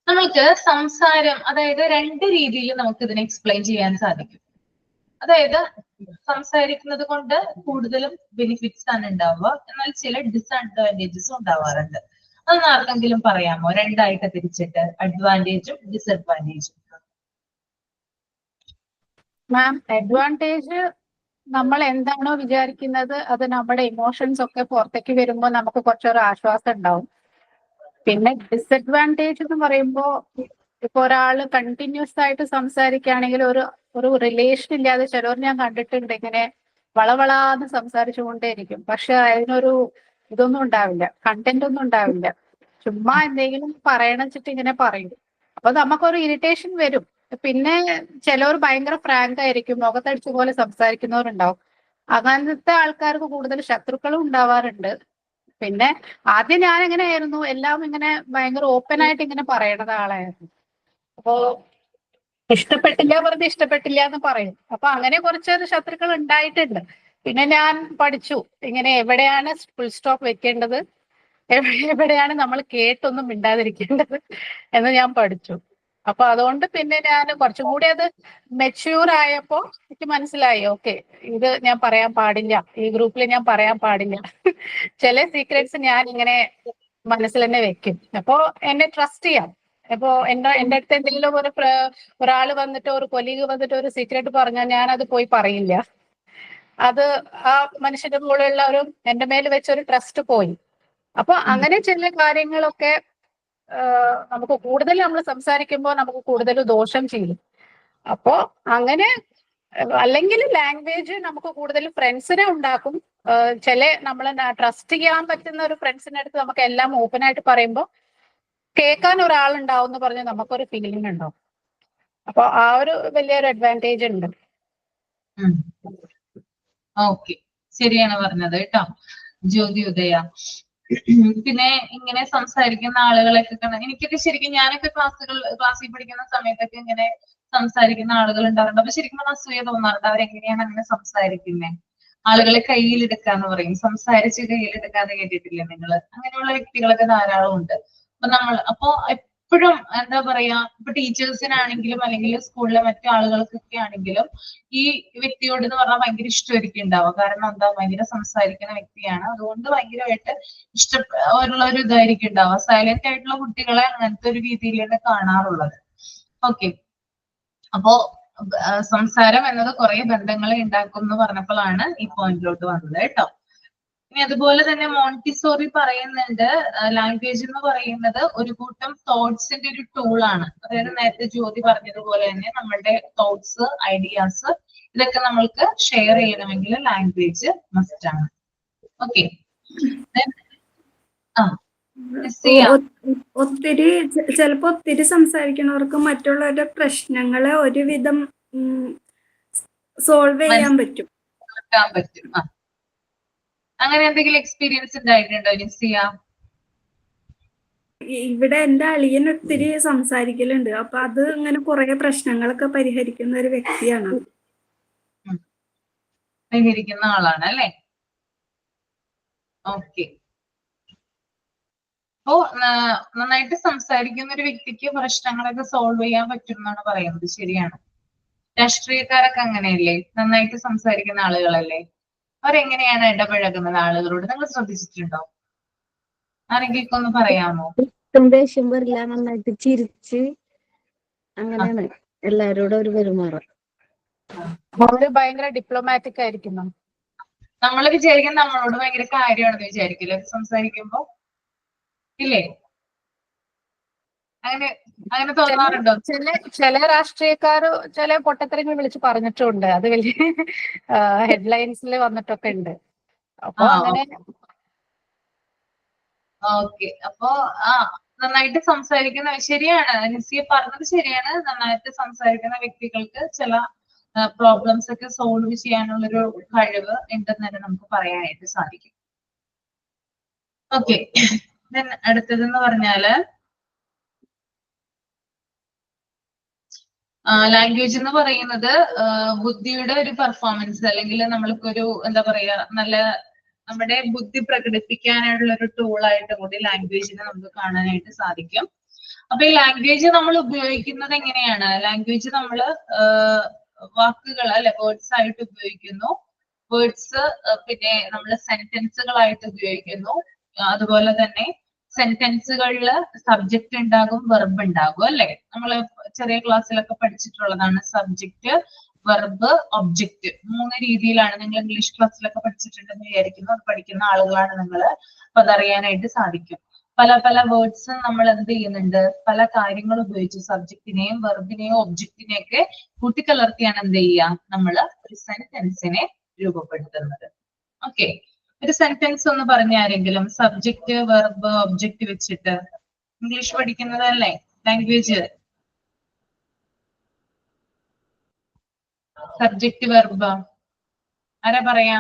നമ്മൾക്ക് സംസാരം, അതായത് രണ്ട് രീതിയിൽ നമുക്ക് ഇതിനെ എക്സ്പ്ലെയിൻ ചെയ്യാൻ സാധിക്കും. അതായത് സംസാരിക്കുന്നത് കൊണ്ട് കൂടുതലും ബെനിഫിറ്റ്സ് ആണ് ഉണ്ടാവുക, എന്നാൽ ചില ഡിസഡ്വാൻറ്റേജസും ഉണ്ടാവാറുണ്ട്. അതൊന്ന് ആർക്കെങ്കിലും പറയാമോ? രണ്ടായിട്ട് തിരിച്ചിട്ട്, അഡ്വാൻറ്റേജും ഡിസഡ്വാൻറ്റേജും. മാം, അഡ്വാൻറ്റേജ് നമ്മൾ എന്താണോ വിചാരിക്കുന്നത് അത് നമ്മുടെ ഇമോഷൻസ് ഒക്കെ പുറത്തേക്ക് വരുമ്പോൾ നമുക്ക് കുറച്ചൊരു ആശ്വാസം ഉണ്ടാവും. പിന്നെ ഡിസഡ്വാൻറ്റേജ് എന്ന് പറയുമ്പോൾ ഇപ്പൊ ഒരാള് കണ്ടിന്യൂസ് ആയിട്ട് സംസാരിക്കുകയാണെങ്കിൽ ഒരു റിലേഷൻ ഇല്ലാതെ ചിലർ ഞാൻ കണ്ടിട്ടുണ്ട്, ഇങ്ങനെ വളവളാന്ന് സംസാരിച്ചുകൊണ്ടേയിരിക്കും, പക്ഷെ അതിനൊരു ഇതൊന്നും ഉണ്ടാവില്ല, കണ്ടന്റ് ഒന്നും ഉണ്ടാവില്ല, ചുമ്മാ എന്തെങ്കിലും പറയണിച്ചിട്ട് ഇങ്ങനെ പറയും. അപ്പൊ നമുക്കൊരു ഇറിറ്റേഷൻ വരും. പിന്നെ ചിലവർ ഭയങ്കര ഫ്രാങ്ക് ആയിരിക്കും, മുഖത്തടിച്ച പോലെ സംസാരിക്കുന്നവരുണ്ടാവും. അങ്ങനത്തെ ആൾക്കാർക്ക് കൂടുതൽ ശത്രുക്കളും ഉണ്ടാവാറുണ്ട്. പിന്നെ ആദ്യം ഞാൻ എങ്ങനെ ആയിരുന്നു, എല്ലാം ഇങ്ങനെ ഭയങ്കര ഓപ്പൺ ആയിട്ട് ഇങ്ങനെ പറയണത് ആളായിരുന്നു. അപ്പോ ഇഷ്ടപ്പെട്ടില്ല വെറുതെ ഇഷ്ടപ്പെട്ടില്ല എന്ന് പറയും. അപ്പൊ അങ്ങനെ കുറച്ചൊരു ശത്രുക്കൾ ഉണ്ടായിട്ടുണ്ട്. പിന്നെ ഞാൻ പഠിച്ചു ഇങ്ങനെ എവിടെയാണ് ഫുൾ സ്റ്റോപ്പ് വെക്കേണ്ടത്, എവിടെയാണ് നമ്മൾ കേട്ടൊന്നും മിണ്ടാതിരിക്കേണ്ടത് എന്ന് ഞാൻ പഠിച്ചു. അപ്പൊ അതുകൊണ്ട് പിന്നെ ഞാൻ കുറച്ചും കൂടി അത് മെച്യൂർ ആയപ്പോ എനിക്ക് മനസ്സിലായി, ഓക്കെ ഇത് ഞാൻ പറയാൻ പാടില്ല, ഈ ഗ്രൂപ്പിൽ ഞാൻ പറയാൻ പാടില്ല, ചില സീക്രട്സ് ഞാൻ ഇങ്ങനെ മനസ്സിൽ തന്നെ വെക്കും. അപ്പോ എന്നെ ട്രസ്റ്റ് ചെയ്യാം. അപ്പോ എന്റെ അടുത്ത് എന്തെങ്കിലും ഒരാൾ വന്നിട്ട്, ഒരു കൊലീഗ് വന്നിട്ട് ഒരു സീക്രട്ട് പറഞ്ഞാൽ ഞാൻ അത് പോയി പറയില്ല. അത് ആ മനുഷ്യന്റെ കൂടെയുള്ള എന്റെ മേൽ വെച്ചൊരു ട്രസ്റ്റ് പോയി. അപ്പൊ അങ്ങനെ ചില കാര്യങ്ങളൊക്കെ നമുക്ക് കൂടുതൽ നമ്മൾ സംസാരിക്കുമ്പോൾ നമുക്ക് കൂടുതൽ ദോഷം ചെയ്യും. അപ്പോ അങ്ങനെ അല്ലെങ്കിൽ ലാംഗ്വേജ് നമുക്ക് കൂടുതൽ ഫ്രണ്ട്സിനെ ഉണ്ടാക്കും. ചില നമ്മളെ ട്രസ്റ്റ് ചെയ്യാൻ പറ്റുന്ന ഒരു ഫ്രണ്ട്സിന്റെ അടുത്ത് നമുക്ക് എല്ലാം ഓപ്പൺ ആയിട്ട് പറയുമ്പോൾ കേൾക്കാൻ ഒരാളുണ്ടാവും എന്ന് പറഞ്ഞ് നമുക്കൊരു ഫീലിംഗ് ഉണ്ടാവും. അപ്പൊ ആ ഒരു വലിയൊരു അഡ്വാൻറ്റേജ് ഉണ്ട്. ഓക്കെ, ശരിയാണ് പറഞ്ഞത് കേട്ടോ ജ്യോതി ഉദയ. പിന്നെ ഇങ്ങനെ സംസാരിക്കുന്ന ആളുകളെയൊക്കെ എനിക്കൊക്കെ ശരിക്കും, ഞാനൊക്കെ ക്ലാസ്സിൽ പഠിക്കുന്ന സമയത്തൊക്കെ ഇങ്ങനെ സംസാരിക്കുന്ന ആളുകൾ ഉണ്ടാവുന്നുണ്ട്. അപ്പൊ ശരിക്കും അസൂയ തോന്നാറുണ്ട്, അവരെങ്ങനെയാണ് അങ്ങനെ സംസാരിക്കുന്നത്. ആളുകളെ കയ്യിലെടുക്കാന്ന് പറയും, സംസാരിച്ച് കയ്യിലെടുക്കാന്ന് കേട്ടിട്ടില്ലേ നിങ്ങൾ? അങ്ങനെയുള്ള വ്യക്തികളൊക്കെ ധാരാളം ഉണ്ട്. അപ്പൊ എപ്പോഴും എന്താ പറയാ, ഇപ്പൊ ടീച്ചേഴ്സിനാണെങ്കിലും അല്ലെങ്കിൽ സ്കൂളിലെ മറ്റു ആളുകൾക്കൊക്കെ ആണെങ്കിലും ഈ വ്യക്തിയോട് എന്ന് പറഞ്ഞാൽ ഭയങ്കര ഇഷ്ടമായിരിക്കും ഉണ്ടാവുക. കാരണം എന്താ, ഭയങ്കര സംസാരിക്കുന്ന വ്യക്തിയാണ്, അതുകൊണ്ട് ഭയങ്കരമായിട്ട് ഉള്ള ഒരു ഇതായിരിക്കും ഉണ്ടാവുക. സൈലന്റ് ആയിട്ടുള്ള കുട്ടികളെ അങ്ങനത്തെ ഒരു രീതിയിലാണ് കാണാറുള്ളത്. ഓക്കെ, അപ്പോ സംസാരം എന്നത് കുറെ ബന്ധങ്ങളെ ഉണ്ടാക്കും എന്ന് പറഞ്ഞപ്പോഴാണ് ഈ പോയിന്റിലോട്ട് വന്നത് കേട്ടോ. ഇനി അതുപോലെ തന്നെ മോണ്ടിസോറി പറയുന്നുണ്ട്, ലാംഗ്വേജ് എന്ന് പറയുന്നത് ഒരു കൂട്ടം തോട്ട്സിന്റെ ഒരു ടൂളാണ്. അതായത് നേരത്തെ ജ്യോതി പറഞ്ഞതുപോലെ തന്നെ നമ്മളുടെ തോട്ട്സ്, ഐഡിയാസ് ഇതൊക്കെ നമ്മൾക്ക് ഷെയർ ചെയ്യണമെങ്കിൽ ലാംഗ്വേജ് മസ്റ്റ് ആണ്. ഓക്കെ, ഒത്തിരി ചിലപ്പോ ഒത്തിരി സംസാരിക്കുന്നവർക്ക് മറ്റുള്ളവരുടെ പ്രശ്നങ്ങളെ ഒരുവിധം സോൾവ് ചെയ്യാൻ പറ്റും. അങ്ങനെ എന്തെങ്കിലും എക്സ്പീരിയൻസ് ഉണ്ടായിട്ടുണ്ടോ ജിൻസിയ? ഇവിടെ എന്റെ അളിയൻ ഒത്തിരി സംസാരിക്കലുണ്ട്. അപ്പൊ അത് ഇങ്ങനെ കുറെ പ്രശ്നങ്ങളൊക്കെ പരിഹരിക്കുന്ന ഒരു വ്യക്തിയാണ്. പരിഹരിക്കുന്ന ആളാണ് അല്ലെ? ഓക്കെ. അപ്പോ നന്നായിട്ട് സംസാരിക്കുന്ന ഒരു വ്യക്തിക്ക് പ്രശ്നങ്ങളൊക്കെ സോൾവ് ചെയ്യാൻ പറ്റും എന്നാണ് പറയുന്നത്. ശരിയാണ്. രാഷ്ട്രീയക്കാരൊക്കെ അങ്ങനെയല്ലേ? നന്നായിട്ട് സംസാരിക്കുന്ന ആളുകളല്ലേ? അവരെങ്ങനെയാണ് ഇടപഴകുന്നത് ആളുകളോട്? നിങ്ങൾ ശ്രദ്ധിച്ചിട്ടുണ്ടോ? ആരെങ്കിലും ഒന്ന് പറയാമോ? ദേഷ്യം വരില്ല, നന്നായിട്ട് ചിരിച്ച് അങ്ങനെയാണ് എല്ലാരോടും ഒരു പെരുമാറും. ഭയങ്കര ഡിപ്ലോമാറ്റിക് ആയിരിക്കുന്നു. നമ്മൾ വിചാരിക്കും നമ്മളോട് ഭയങ്കര കാര്യമാണെന്ന് വിചാരിക്കില്ല സംസാരിക്കുമ്പോ, ഇല്ലേ? അങ്ങനെ തോന്നാറുണ്ടോ? ചില രാഷ്ട്രീയക്കാര് ചില പൊട്ടത്തരങ്ങൾ വിളിച്ച് പറഞ്ഞിട്ടുണ്ട്. അത് വലിയ ഹെഡ്ലൈൻസിൽ വന്നിട്ടൊക്കെ ഉണ്ട്. അപ്പൊ അങ്ങനെ ഓക്കെ. അപ്പൊ നന്നായിട്ട് സംസാരിക്കുന്ന, ശരിയാണ് നിസിയ പറഞ്ഞത് ശരിയാണ്. നന്നായിട്ട് സംസാരിക്കുന്ന വ്യക്തികൾക്ക് ചില പ്രോബ്ലംസ് ഒക്കെ സോൾവ് ചെയ്യാനുള്ളൊരു കഴിവ് ഉണ്ടെന്ന് തന്നെ നമുക്ക് പറയാനായിട്ട് സാധിക്കും. ഓക്കെ, അടുത്തതെന്ന് പറഞ്ഞാല് ലാംഗ്വേജ് എന്ന് പറയുന്നത് ബുദ്ധിയുടെ ഒരു പെർഫോമൻസ്, അല്ലെങ്കിൽ നമ്മൾക്കൊരു എന്താ പറയാ, നല്ല നമ്മുടെ ബുദ്ധി പ്രകടിപ്പിക്കാനുള്ള ഒരു ടൂളായിട്ട് കൂടി ലാംഗ്വേജിനെ നമുക്ക് കാണാനായിട്ട് സാധിക്കും. അപ്പൊ ഈ ലാംഗ്വേജ് നമ്മൾ ഉപയോഗിക്കുന്നത് എങ്ങനെയാണ്? ലാംഗ്വേജ് നമ്മൾ വാക്കുകൾ അല്ലെ, വേർഡ്സ് ആയിട്ട് ഉപയോഗിക്കുന്നു. വേർഡ്സ് പിന്നെ നമ്മൾ സെന്റൻസുകളായിട്ട് ഉപയോഗിക്കുന്നു. അതുപോലെ തന്നെ സെന്റൻസുകളിൽ സബ്ജക്റ്റ് ഉണ്ടാകും, വെർബ് ഉണ്ടാകും അല്ലെ? നമ്മൾ ചെറിയ ക്ലാസ്സിലൊക്കെ പഠിച്ചിട്ടുള്ളതാണ്. സബ്ജക്റ്റ്, വെർബ്, ഒബ്ജക്റ്റ്, 3 രീതിയിലാണ്. നിങ്ങൾ ഇംഗ്ലീഷ് ക്ലാസ്സിലൊക്കെ പഠിച്ചിട്ടുണ്ടെന്ന് വിചാരിക്കുന്നു. അത് പഠിക്കുന്ന ആളുകളാണ് നിങ്ങൾ. അപ്പൊ അതറിയാനായിട്ട് സാധിക്കും. പല പല വേർഡ്സ് നമ്മൾ എന്ത് ചെയ്യുന്നുണ്ട്, പല കാര്യങ്ങൾ ഉപയോഗിച്ച് സബ്ജക്റ്റിനെയും വെർബിനെയും ഒബ്ജക്റ്റിനെയും ഒക്കെ കൂട്ടിക്കലർത്തിയാണ് എന്ത് ചെയ്യുക, നമ്മൾ ഒരു സെന്റൻസിനെ രൂപപ്പെടുത്തുന്നത്. ഓക്കെ, ഒരു സെന്റൻസ് ഒന്ന് പറഞ്ഞ ആരെങ്കിലും, സബ്ജക്റ്റ്, വെർബ്, ഒബ്ജക്റ്റ് വെച്ചിട്ട്. ഇംഗ്ലീഷ് പഠിക്കുന്നതല്ലേ, ലാംഗ്വേജ്. സബ്ജക്റ്റ്, വെർബ് ആരാ പറയാ?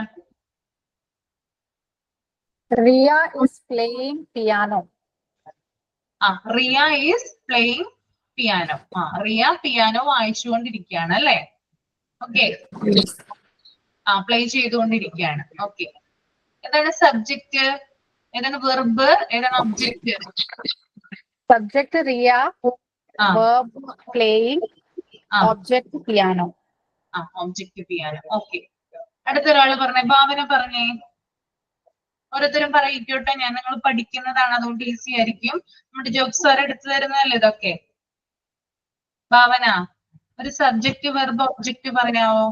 Riya is playing piano. Riya is playing piano. Riya piano വായിച്ചുകൊണ്ടിരിക്കുകയാണ് അല്ലെ? ഓക്കെ, പ്ലേ ചെയ്തുകൊണ്ടിരിക്കുകയാണ്. ഓക്കെ, ഏതാണ് സബ്ജക്റ്റ്, ഏതാണ് വെർബ്, ഏതാണ് object? Subject Riya, verb playing, object piano. Object piano. Okay, അടുത്തൊരാള് പറഞ്ഞേ, ഭാവന പറഞ്ഞേ. ഓരോരുത്തരും പറയിക്കോട്ടെ, ഞാൻ നിങ്ങൾ പഠിക്കുന്നതാണ്, അതുകൊണ്ട് ഈസി ആയിരിക്കും. നമ്മുടെ ജോബ് സാർ എടുത്തു തരുന്നതല്ലേ ഇതൊക്കെ. ഭാവന, ഒരു സബ്ജക്റ്റ്, വെർബ്, ഒബ്ജക്റ്റ് പറഞ്ഞാവോ?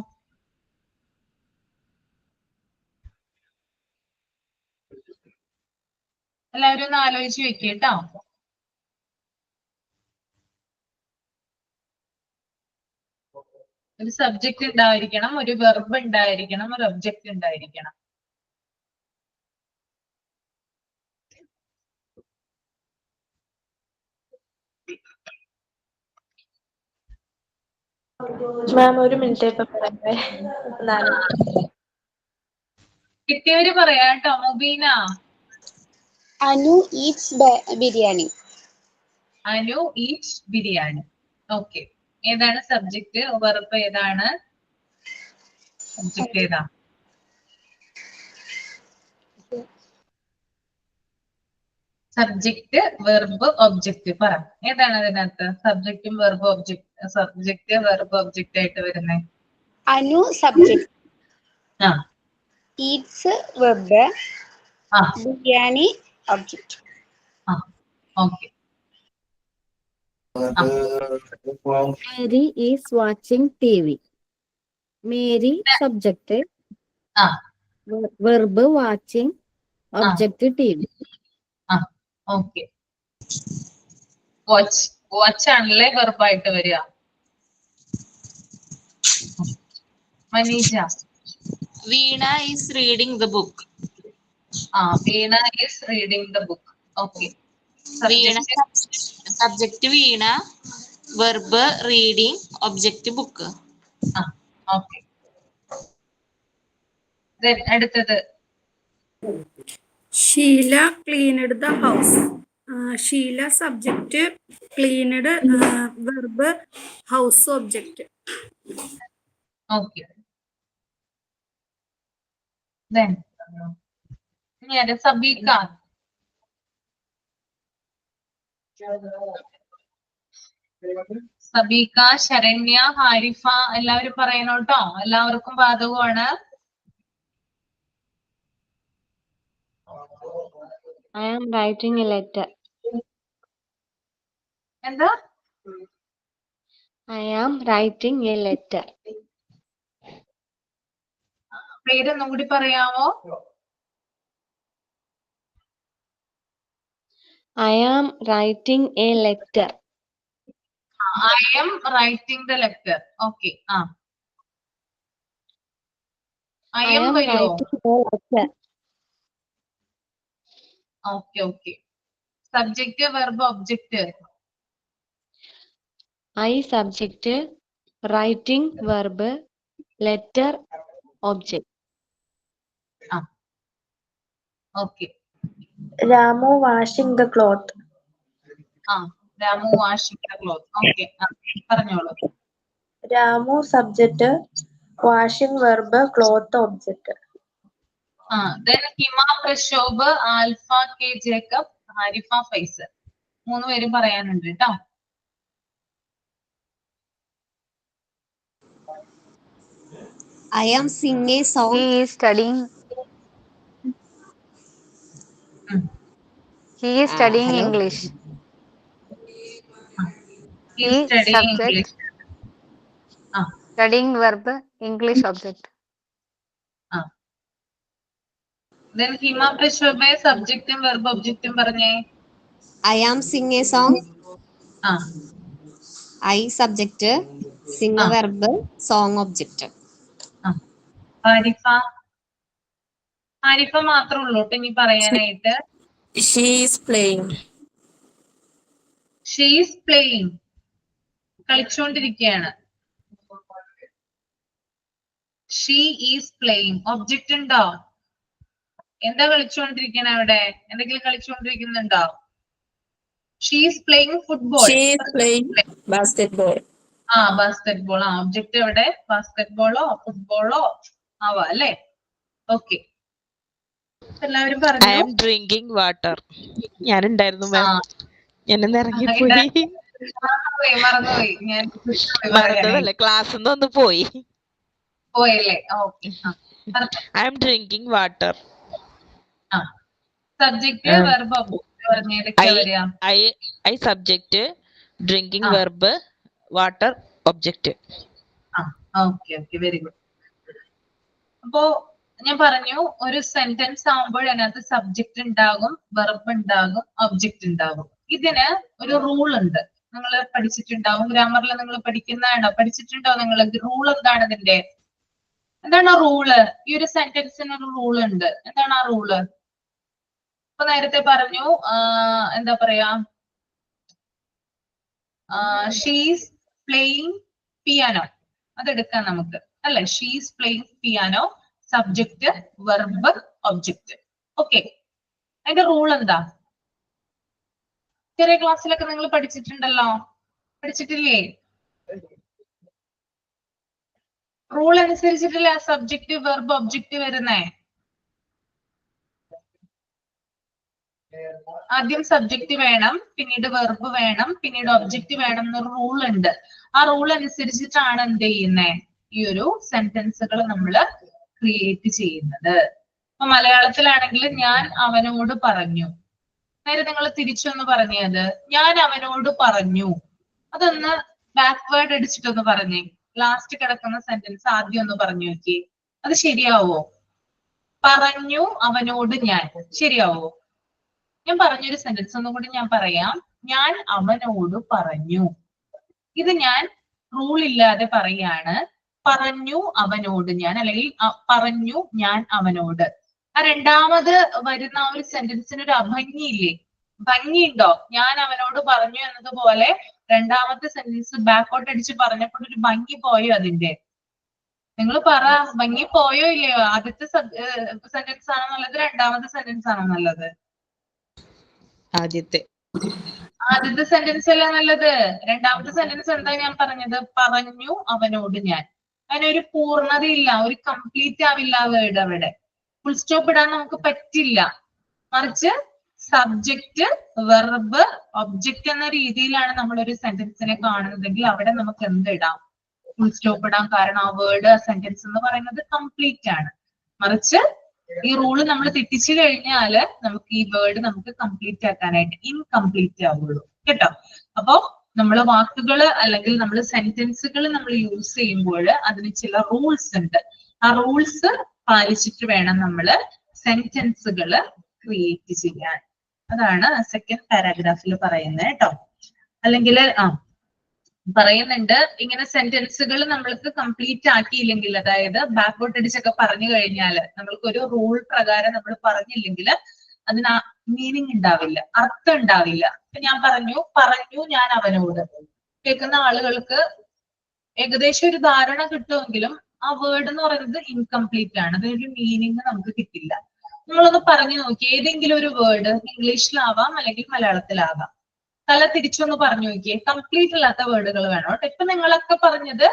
എല്ലാവരും ഒന്ന് ആലോചിച്ച് വെക്കേട്ടോ. ഒരു സബ്ജക്റ്റ് ഉണ്ടായിരിക്കണം, ഒരു വെർബ് ഉണ്ടായിരിക്കണം, ഒരു ഒബ്ജക്റ്റ് ഉണ്ടായിരിക്കണം. മാം ഒരു മിനിറ്റ് ഇപ്പൊ പറയട്ടെ. കിട്ടിയവര് പറയാട്ടോ. Mubeena. Anu eats biryani. Anu eats biryani. Okay, ഏതാണ് സബ്ജക്റ്റ്, വെർബ് ഏതാണ്, സബ്ജക്റ്റ് ഏതാ? സബ്ജക്റ്റ് വെർബ് ഒബ്ജക്റ്റ് പറ. ഏതാണ് അതിനകത്ത് സബ്ജക്റ്റും verb object, subject verb object ആയിട്ട് വരുന്നത്? അനു സബ്ജക്ട്, ആ ഈറ്റ്സ് വെർബ്, ആ ബിരിയാണി ഒബ്ജക്ട്. ആ okay. Mary is watching TV. Mary subject, ആ വെർബ് വാച്ചിങ്, ഒബ്ജക്റ്റ് TV. ആ ഓക്കെ. വാച്ച്, വാച്ച് ആണല്ലേ വെർബായിട്ട് വരിക. Maneeja. Veena is reading the book. ആ Veena is reading the book. Okay. Veena subject Veena, verb reading, object book. ആ okay. അടുത്തത് Sheela cleaned the house. Sheela subject, cleaned verb, house object. Okay. ഇനി ആരാ? സബീക. സബീക, ശരണ്യ, ഹാരിഫ എല്ലാവരും പറയണം കേട്ടോ. എല്ലാവർക്കും ബാധകമാണ്. I am writing a letter. എന്താ? I am writing a letter. പേരൊന്നും കൂടി പറയാമോ? I am writing a letter. I am writing the letter. Okay. I am വരുമോ? writing a letter. Okay okay. Subject verb object. I subject, writing verb, letter object. Okay. Ramu washing the cloth. Ramu washing the cloth. Okay. പറഞ്ഞോളൂ. Ramu subject, washing verb, cloth object. Then Hima, Prashobh, Alpha, K Jacob, Harifa, Faisal. 3 പേരും പറയാനുണ്ട് കേട്ടോ. I am singing a song. He is studying. He is studying hello? English. He is studying subject. English. Studying verb, English object. Then Hima, Prashobh സബ്ജക്റ്റും verb ഒബ്ജക്റ്റും പറഞ്ഞേ. I am singing a song. I subject, sing verb, song object. Harifa. Harifa മാത്രമേ ഉള്ളൂ കേട്ടോ ഇനി പറയാനായിട്ട്. She is playing. She is playing. കളിച്ചോണ്ടിരിക്കുകയാണ്. She is playing. Object ഉണ്ടോ? എന്താ കളിച്ചോണ്ടിരിക്കണ അവിടെ? എന്തെങ്കിലും കളിച്ചോണ്ടിരിക്കുന്നുണ്ടോ? She is playing football. She is playing basketball. Basketball. Object എവിടെ? ബാസ്കറ്റ്ബോളോ ഫുട്ബോളോ ആവാ അല്ലേ? ഓക്കെ. എല്ലാവരും I പറഞ്ഞു. am drinking water. ഞാനുണ്ടായിരുന്നു മാം. ഞാനൊന്ന് ഇറങ്ങിപ്പോയി. മറന്നുപോയി. ഞാൻ മറന്നതല്ലേ, ക്ലാസ്സിൽ നിന്ന് ഒന്ന് പോയി. പോയല്ലേ? Okay. I am drinking water. Subject verb object പറഞ്ഞേടൊക്കെ വരിക. I subject, drinking verb, water object. Okay okay, very good. അപ്പോ ഞാൻ പറഞ്ഞു ഒരു സെന്റൻസ് ആവുമ്പോൾ അതിനകത്ത് സബ്ജക്റ്റ് ഉണ്ടാകും, വെർബ് ഉണ്ടാകും, ഒബ്ജക്റ്റ് ഉണ്ടാകും. ഇതിന് ഒരു റൂൾ ഉണ്ട്. നിങ്ങൾ പഠിച്ചിട്ടുണ്ടാവും, ഗ്രാമറിൽ നിങ്ങൾ പഠിക്കുന്നതാണോ? പഠിച്ചിട്ടുണ്ടോ നിങ്ങൾ? റൂൾ എന്താണ് ഇതിന്റെ? എന്താണ് ആ റൂള്? ഈ ഒരു സെന്റൻസിന് ഒരു റൂൾ ഉണ്ട്. എന്താണ് ആ റൂള്? ഇപ്പൊ നേരത്തെ പറഞ്ഞു, എന്താ പറയാ, ഷീസ് പ്ലേയിങ് പിയാനോ. അതെടുക്കാം നമുക്ക് അല്ലെ? She's playing piano, subject verb object. Okay. അതിന്റെ റൂൾ എന്താ? ചെറിയ ക്ലാസ്സിലൊക്കെ നിങ്ങൾ പഠിച്ചിട്ടുണ്ടല്ലോ, പഠിച്ചിട്ടില്ലേ? റൂൾ അനുസരിച്ചിട്ടില്ല സബ്ജക്റ്റ് വെർബ് ഒബ്ജക്റ്റ് വരുന്നേ. ആദ്യം സബ്ജക്റ്റ് വേണം, പിന്നീട് വെർബ് വേണം, പിന്നീട് ഒബ്ജക്റ്റ് വേണം എന്നൊരു റൂൾ ഉണ്ട്. ആ റൂൾ അനുസരിച്ചിട്ടാണ് എന്ത് ചെയ്യുന്നത്, ഈ ഒരു സെന്റൻസുകൾ നമ്മൾ ക്രിയേറ്റ് ചെയ്യുന്നത്. അപ്പൊ മലയാളത്തിലാണെങ്കിൽ ഞാൻ അവനോട് പറഞ്ഞു. നേരെ നിങ്ങൾ തിരിച്ചൊന്ന് പറഞ്ഞത് ഞാൻ അവനോട് പറഞ്ഞു. അതൊന്ന് ബാക്ക്വേർഡ് അടിച്ചിട്ടൊന്ന് പറഞ്ഞേ. ലാസ്റ്റ് കിടക്കുന്ന സെന്റൻസ് ആദ്യം ഒന്ന് പറഞ്ഞു നോക്കിയേ. അത് ശരിയാവോ? പറഞ്ഞു അവനോട് ഞാൻ, ശരിയാവോ? ഞാൻ പറഞ്ഞൊരു സെന്റൻസ് ഒന്നും കൂടി ഞാൻ പറയാം. ഞാൻ അവനോട് പറഞ്ഞു. ഇത് ഞാൻ റൂൾ ഇല്ലാതെ പറയാണ്. പറഞ്ഞു അവനോട് ഞാൻ, അല്ലെങ്കിൽ പറഞ്ഞു ഞാൻ അവനോട്. ആ രണ്ടാമത് വരുന്ന ആ ഒരു സെന്റൻസിന് ഒരു അഭംഗിയില്ലേ? ഭംഗിയുണ്ടോ? ഞാൻ അവനോട് പറഞ്ഞു എന്നതുപോലെ രണ്ടാമത്തെ സെന്റൻസ് ബാക്കോട്ട് അടിച്ച് പറഞ്ഞപ്പോൾ ഒരു ഭംഗി പോയോ അതിന്റെ? നിങ്ങൾ പറ, ഭംഗി പോയോ ഇല്ലയോ? ആദ്യത്തെ സെന്റൻസ് ആണോ നല്ലത്, രണ്ടാമത്തെ സെന്റൻസ് ആണോ നല്ലത്? ആദ്യത്തെ സെന്റൻസ് അല്ല നല്ലത്. രണ്ടാമത്തെ സെന്റൻസ് എന്താ ഞാൻ പറഞ്ഞത്? പറഞ്ഞു അവനോട് ഞാൻ. അതിനൊരു പൂർണ്ണതയില്ല, ഒരു കംപ്ലീറ്റ് ആവില്ല വേർഡ്. അവിടെ ഫുൾ സ്റ്റോപ്പ് ഇടാൻ നമുക്ക് പറ്റില്ല. മറിച്ച് സബ്ജക്റ്റ്, വെർബ്, ഒബ്ജക്റ്റ് എന്ന രീതിയിലാണ് നമ്മൾ ഒരു സെന്റൻസിനെ കാണുന്നതെങ്കിൽ അവിടെ നമുക്ക് എന്ത് ഇടാം? ഫുൾ സ്റ്റോപ്പ് ഇടാം. കാരണം ആ വേർഡ്, ആ സെന്റൻസ് എന്ന് പറയുന്നത് കംപ്ലീറ്റ് ആണ്. മറിച്ച് ഈ റൂള് നമ്മൾ തെറ്റിച്ചു കഴിഞ്ഞാല് നമുക്ക് ഈ വേർഡ് നമുക്ക് കംപ്ലീറ്റ് ആക്കാനായിട്ട് ഇൻകംപ്ലീറ്റ് ആവുള്ളൂ കേട്ടോ. അപ്പോ നമ്മള് വാക്കുകള് അല്ലെങ്കിൽ നമ്മൾ സെന്റൻസുകൾ നമ്മൾ യൂസ് ചെയ്യുമ്പോൾ അതിന് ചില റൂൾസ് ഉണ്ട്. ആ റൂൾസ് പാലിച്ചിട്ട് വേണം നമ്മൾ സെന്റൻസുകൾ ക്രിയേറ്റ് ചെയ്യാൻ. അതാണ് സെക്കൻഡ് പാരാഗ്രാഫിൽ പറയുന്നത് കേട്ടോ. അല്ലെങ്കിൽ പറയുന്നുണ്ട് ഇങ്ങനെ സെന്റൻസുകൾ നമ്മൾക്ക് കംപ്ലീറ്റ് ആക്കിയില്ലെങ്കിൽ, അതായത് ബാക്ക്വേർഡ് അടിച്ചൊക്കെ പറഞ്ഞു കഴിഞ്ഞാൽ, നമ്മൾക്ക് ഒരു റൂൾ പ്രകാരം നമ്മൾ പറഞ്ഞില്ലെങ്കിൽ അതിന് മീനിങ് ഉണ്ടാവില്ല, അർത്ഥം ഉണ്ടാവില്ല. ഇപ്പൊ ഞാൻ പറഞ്ഞു ഞാൻ അവനോട്. കേൾക്കുന്ന ആളുകൾക്ക് ഏകദേശം ഒരു ധാരണ കിട്ടുമെങ്കിലും ആ വേർഡ് എന്ന് പറയുന്നത് ഇൻകംപ്ലീറ്റ് ആണ്. അതിനൊരു മീനിങ് നമുക്ക് കിട്ടില്ല. നിങ്ങളൊന്ന് പറഞ്ഞു നോക്കി, ഏതെങ്കിലും ഒരു വേർഡ് ഇംഗ്ലീഷിലാവാം അല്ലെങ്കിൽ മലയാളത്തിലാവാം, തല തിരിച്ചൊന്ന് പറഞ്ഞു നോക്കിയേ. കംപ്ലീറ്റ് അല്ലാത്ത വേർഡുകൾ വേണം കേട്ടോ. ഇപ്പൊ നിങ്ങളൊക്കെ പറഞ്ഞത്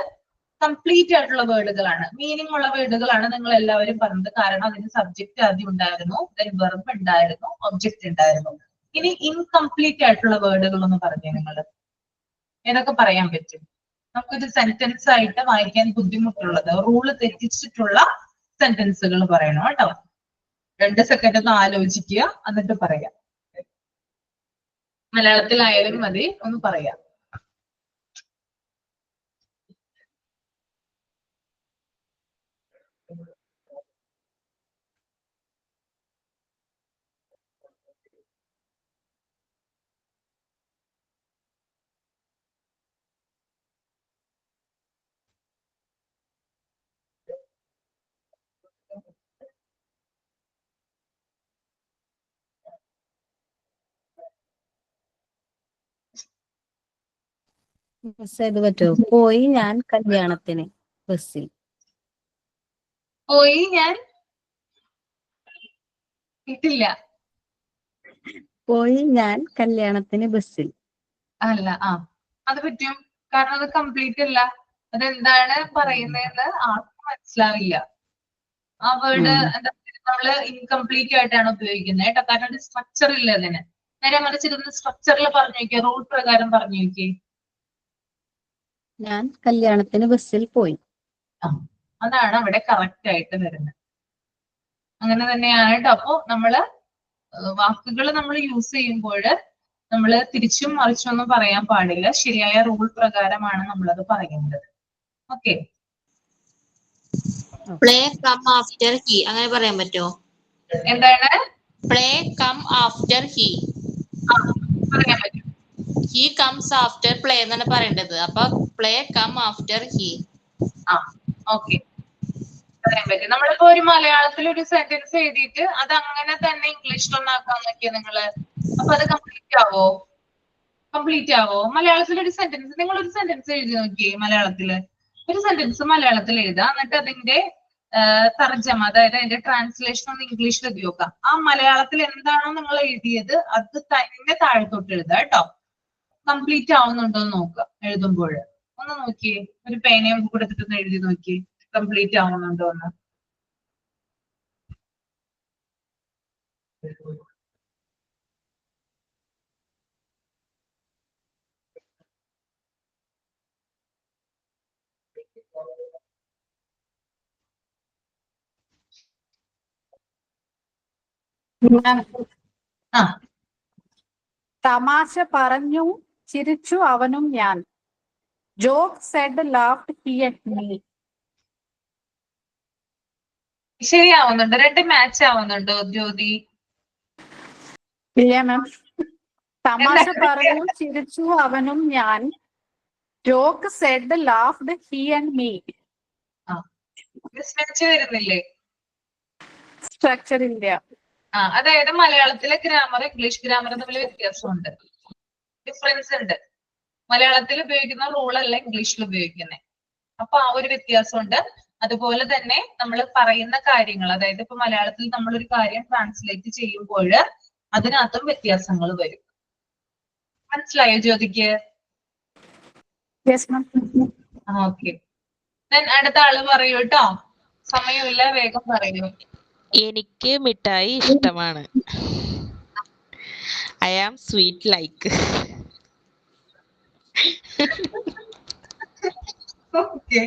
കംപ്ലീറ്റ് ആയിട്ടുള്ള വേർഡുകളാണ്, മീനിങ് ഉള്ള വേർഡുകളാണ് നിങ്ങൾ എല്ലാവരും പറഞ്ഞത്. കാരണം അതിന് സബ്ജക്റ്റ് ആദ്യം ഉണ്ടായിരുന്നു, വെർബ് ഉണ്ടായിരുന്നു, ഒബ്ജക്റ്റ് ഉണ്ടായിരുന്നു. ഇനി ഇൻകംപ്ലീറ്റ് ആയിട്ടുള്ള വേർഡുകൾ ഒന്ന് പറഞ്ഞേ നിങ്ങൾ. ഏതൊക്കെ പറയാൻ പറ്റും? നമുക്കൊരു സെന്റൻസ് ആയിട്ട് വായിക്കാൻ ബുദ്ധിമുട്ടുള്ളത്, റൂള് തെറ്റിച്ചിട്ടുള്ള സെന്റൻസുകൾ പറയണം കേട്ടോ. 2 സെക്കൻഡ് ഒന്ന് ആലോചിക്കുക, എന്നിട്ട് പറയാം. മലയാളത്തിലായാലും മതി, ഒന്ന് പറയാം. ഇത് പറ്റുമോ? പോയി ഞാൻ കല്യാണത്തിന് ബസ്സിൽ. പോയി ഞാൻ കിട്ടില്ല. പോയി ഞാൻ കല്യാണത്തിന് ബസ്സിൽ. അല്ല, അത് പറ്റും. കാരണം അത് കംപ്ലീറ്റ് അല്ല. അതെന്താണ് പറയുന്നതെന്ന് ആർക്കും മനസ്സിലാവില്ല. ആ വേർഡ് എന്താ നമ്മള് ഇൻകംപ്ലീറ്റ് ആയിട്ടാണ് ഉപയോഗിക്കുന്നത് കേട്ടോ. കാരണം ഒരു സ്ട്രക്ചർ ഇല്ല അതിന്. നേരെ മറിച്ച് ഇതൊന്ന് സ്ട്രക്ചറിൽ പറഞ്ഞു നോക്കിയേ, റൂൾ പ്രകാരം പറഞ്ഞു നോക്കിയേ. ഞാൻ കല്യാണത്തിന് ബസ്സിൽ പോയി. അതാണ് അവിടെ കറക്റ്റ് ആയിട്ട് വരുന്നത്. അങ്ങനെ തന്നെയാണ് കേട്ടോ. അപ്പോ നമ്മള് വാക്കുകൾ നമ്മൾ യൂസ് ചെയ്യുമ്പോൾ നമ്മൾ തിരിച്ചും മറിച്ചൊന്നും പറയാൻ പാടില്ല. ശരിയായ റൂൾ പ്രകാരമാണ് നമ്മളത് പറയുന്നത്. Okay. Play come after he, അങ്ങനെ പറയാൻ പറ്റുമോ? എന്താണ്? Play come after he. പറയാൻ പറ്റും. ഹി കംസ് ആഫ്റ്റർ പ്ലേ എന്നാണ് പറയേണ്ടത്. അപ്പൊ play come after he. Okay, പറയാൻ പറ്റും. നമ്മളിപ്പോ ഒരു മലയാളത്തിൽ ഒരു സെന്റൻസ് എഴുതിയിട്ട് അത് അങ്ങനെ തന്നെ ഇംഗ്ലീഷിലൊന്നാക്കാൻ നോക്കിയാ നിങ്ങള്, അപ്പൊ അത് കംപ്ലീറ്റ് ആവോ? മലയാളത്തിൽ ഒരു സെന്റൻസ്, നിങ്ങൾ ഒരു സെന്റൻസ് എഴുതി നോക്കിയേ. മലയാളത്തില് ഒരു സെന്റൻസ് മലയാളത്തിൽ എഴുതാം, എന്നിട്ട് അതിന്റെ തർജ്ജമ, അതായത് അതിന്റെ ട്രാൻസ്ലേഷൻ ഒന്ന് ഇംഗ്ലീഷിൽ എഴുതി നോക്കാം. ആ മലയാളത്തിൽ എന്താണോ നിങ്ങൾ എഴുതിയത് അത് തന്നെ താഴത്തോട്ട് എഴുതാം കേട്ടോ. കംപ്ലീറ്റ് ആവുന്നുണ്ടോ എന്ന് നോക്കുക എഴുതുമ്പോൾ. ഒന്ന് നോക്കിയേ, ഒരു പേനയും കൂടെ എടുത്തിട്ടൊന്ന് എഴുതി നോക്കിയേ, കംപ്ലീറ്റ് ആവുന്നുണ്ടോ എന്ന്. ആ തമാശ പറഞ്ഞു ചിരിച്ചു അവനും ഞാൻ. Joke said laughed he and me. ശരിയാവുന്നുണ്ട്, രണ്ട് മാച്ച് ആവുന്നുണ്ടോ ജ്യോതി? ഇല്ല മാം. തമാശ പറഞ്ഞു ചിരിച്ചു അവനും ഞാൻ. Joke said laughed he and me. Mismatch വരുന്നില്ലേ? സ്ട്രക്ചർ ഇല്ല. അതായത് മലയാളത്തിലെ ഗ്രാമർ ഇംഗ്ലീഷ് ഗ്രാമർ തമ്മിൽ വ്യത്യാസമുണ്ട്, ഡിഫറൻസ് ഉണ്ട്. മലയാളത്തിൽ ഉപയോഗിക്കുന്ന റൂൾ അല്ല ഇംഗ്ലീഷിൽ ഉപയോഗിക്കുന്നത്. അപ്പൊ ആ ഒരു വ്യത്യാസമുണ്ട്. അതുപോലെ തന്നെ നമ്മൾ പറയുന്ന കാര്യങ്ങൾ, അതായത് ഇപ്പൊ മലയാളത്തിൽ നമ്മൾ ഒരു കാര്യം ട്രാൻസ്ലേറ്റ് ചെയ്യുമ്പോൾ അതിനകത്തും വ്യത്യാസങ്ങൾ വരും. മനസ്സിലായോ ജ്യോതിക്ക്? ഓക്കെ. അടുത്ത ആള് പറയൂ കേട്ടോ, സമയമില്ല, വേഗം പറയൂ. എനിക്ക് മിഠായി ഇഷ്ടമാണ്. I am sweet like. Okay.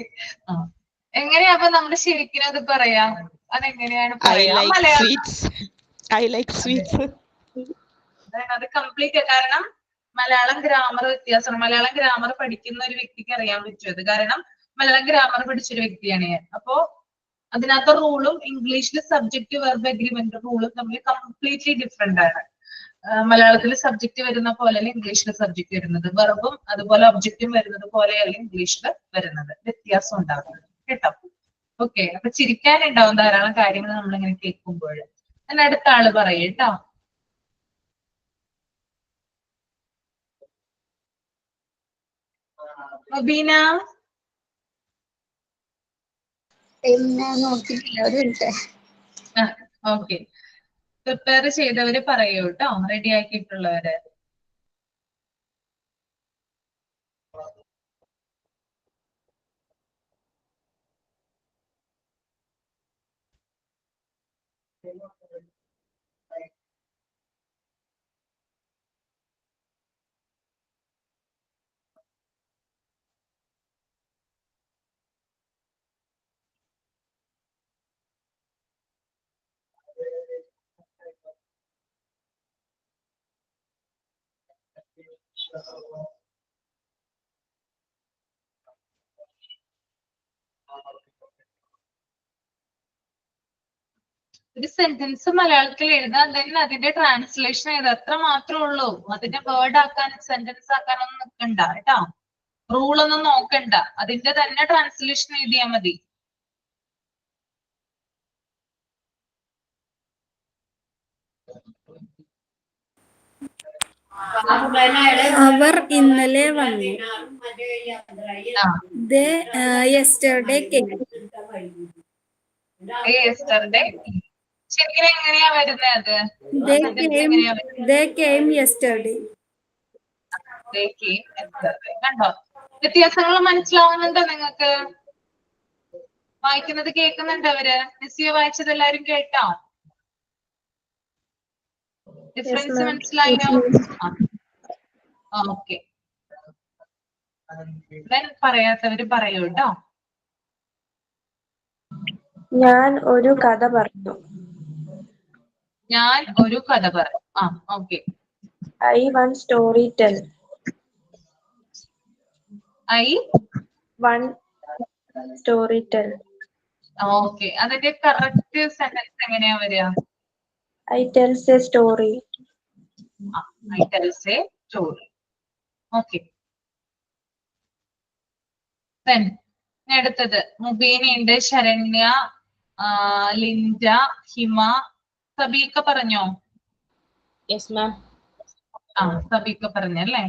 എങ്ങനെയാ അപ്പൊ നമ്മള് ശരിക്കും അത് പറയാം? അതെങ്ങനെയാണ് പറയാ? അത് കംപ്ലീറ്റ്, കാരണം മലയാളം ഗ്രാമർ വ്യത്യാസമാണ്. മലയാളം ഗ്രാമർ പഠിക്കുന്ന ഒരു വ്യക്തിക്ക് അറിയാൻ പറ്റും. കാരണം മലയാളം ഗ്രാമർ പഠിച്ചൊരു വ്യക്തിയാണ് ഞാൻ. അപ്പോ അതിനകത്ത് റൂളും ഇംഗ്ലീഷിൽ സബ്ജക്റ്റ് വെർബ് അഗ്രിമെന്റ് റൂളും തമ്മിൽ കംപ്ലീറ്റ്ലി ഡിഫറെന്റ് ആണ്. മലയാളത്തിൽ സബ്ജക്റ്റ് വരുന്ന പോലെയല്ല ഇംഗ്ലീഷിൽ സബ്ജക്റ്റ് വരുന്നത്. വെർബും അതുപോലെ ഒബ്ജക്റ്റും വരുന്നത് പോലെയല്ല ഇംഗ്ലീഷിൽ വരുന്നത്. വ്യത്യാസം ഉണ്ടാകുന്നത് കേട്ടോ. ഓക്കെ. അപ്പൊ ചിരിക്കാനുണ്ടാവും ധാരാളം കാര്യങ്ങൾ നമ്മളിങ്ങനെ കേൾക്കുമ്പോൾ. ഞാൻ അടുത്ത ആള് പറയും കേട്ടോ. ബീന. നോക്കിയിട്ടില്ല, ഒരു മിനിറ്റ്. ഓക്കെ. പ്രിപ്പയർ ചെയ്തവര് പറയൂ കേട്ടോ, റെഡി ആക്കിയിട്ടുള്ളവര്. ഒരു സെന്റൻസ് മലയാളത്തിൽ എഴുതാൻ തന്നെ അതിന്റെ ട്രാൻസ്ലേഷൻ ചെയ്ത് അത്ര മാത്രമേ ഉള്ളൂ. അതിന്റെ വേർഡ് ആക്കാനും സെന്റൻസ് ആക്കാനൊന്നും നിൽക്കണ്ട കേട്ടോ. റൂളൊന്നും നോക്കണ്ട, അതിന്റെ തന്നെ ട്രാൻസ്ലേഷൻ എഴുതിയാൽ മതി. അവർ ഇന്നലെ വന്നു. Yesterday came. ശരിക്കും എങ്ങനെയാ വരുന്നത്? They came yesterday. കണ്ടോ? വ്യത്യാസങ്ങൾ മനസ്സിലാവുന്നുണ്ടോ നിങ്ങൾക്ക്? വായിക്കുന്നത് കേൾക്കുന്നുണ്ടോ അവര്? മിസ്സിയെ വായിച്ചത് എല്ലാരും കേട്ടോ? ഡിഫറൻസ് മനസ്സിലായോ? ഓക്കെ. പറയാത്തവര് പറയൂ കേട്ടോ. ഞാൻ ഒരു കഥ പറഞ്ഞു. ഞാൻ ഒരു കഥ പറഞ്ഞു. Okay. I one story tell. I one story tell. Okay. അതിന്റെ കറക്റ്റ് സെന്റൻസ് എങ്ങനെയാ വരിക? I tells a story. I tells a story. Okay. അടുത്തത് മുബീനയുണ്ട്, ശരണ്യ, ലിൻഡ, ഹിമ, സബീക്ക പറഞ്ഞോ? Yes ma'am. സബീക്ക പറഞ്ഞല്ലേ?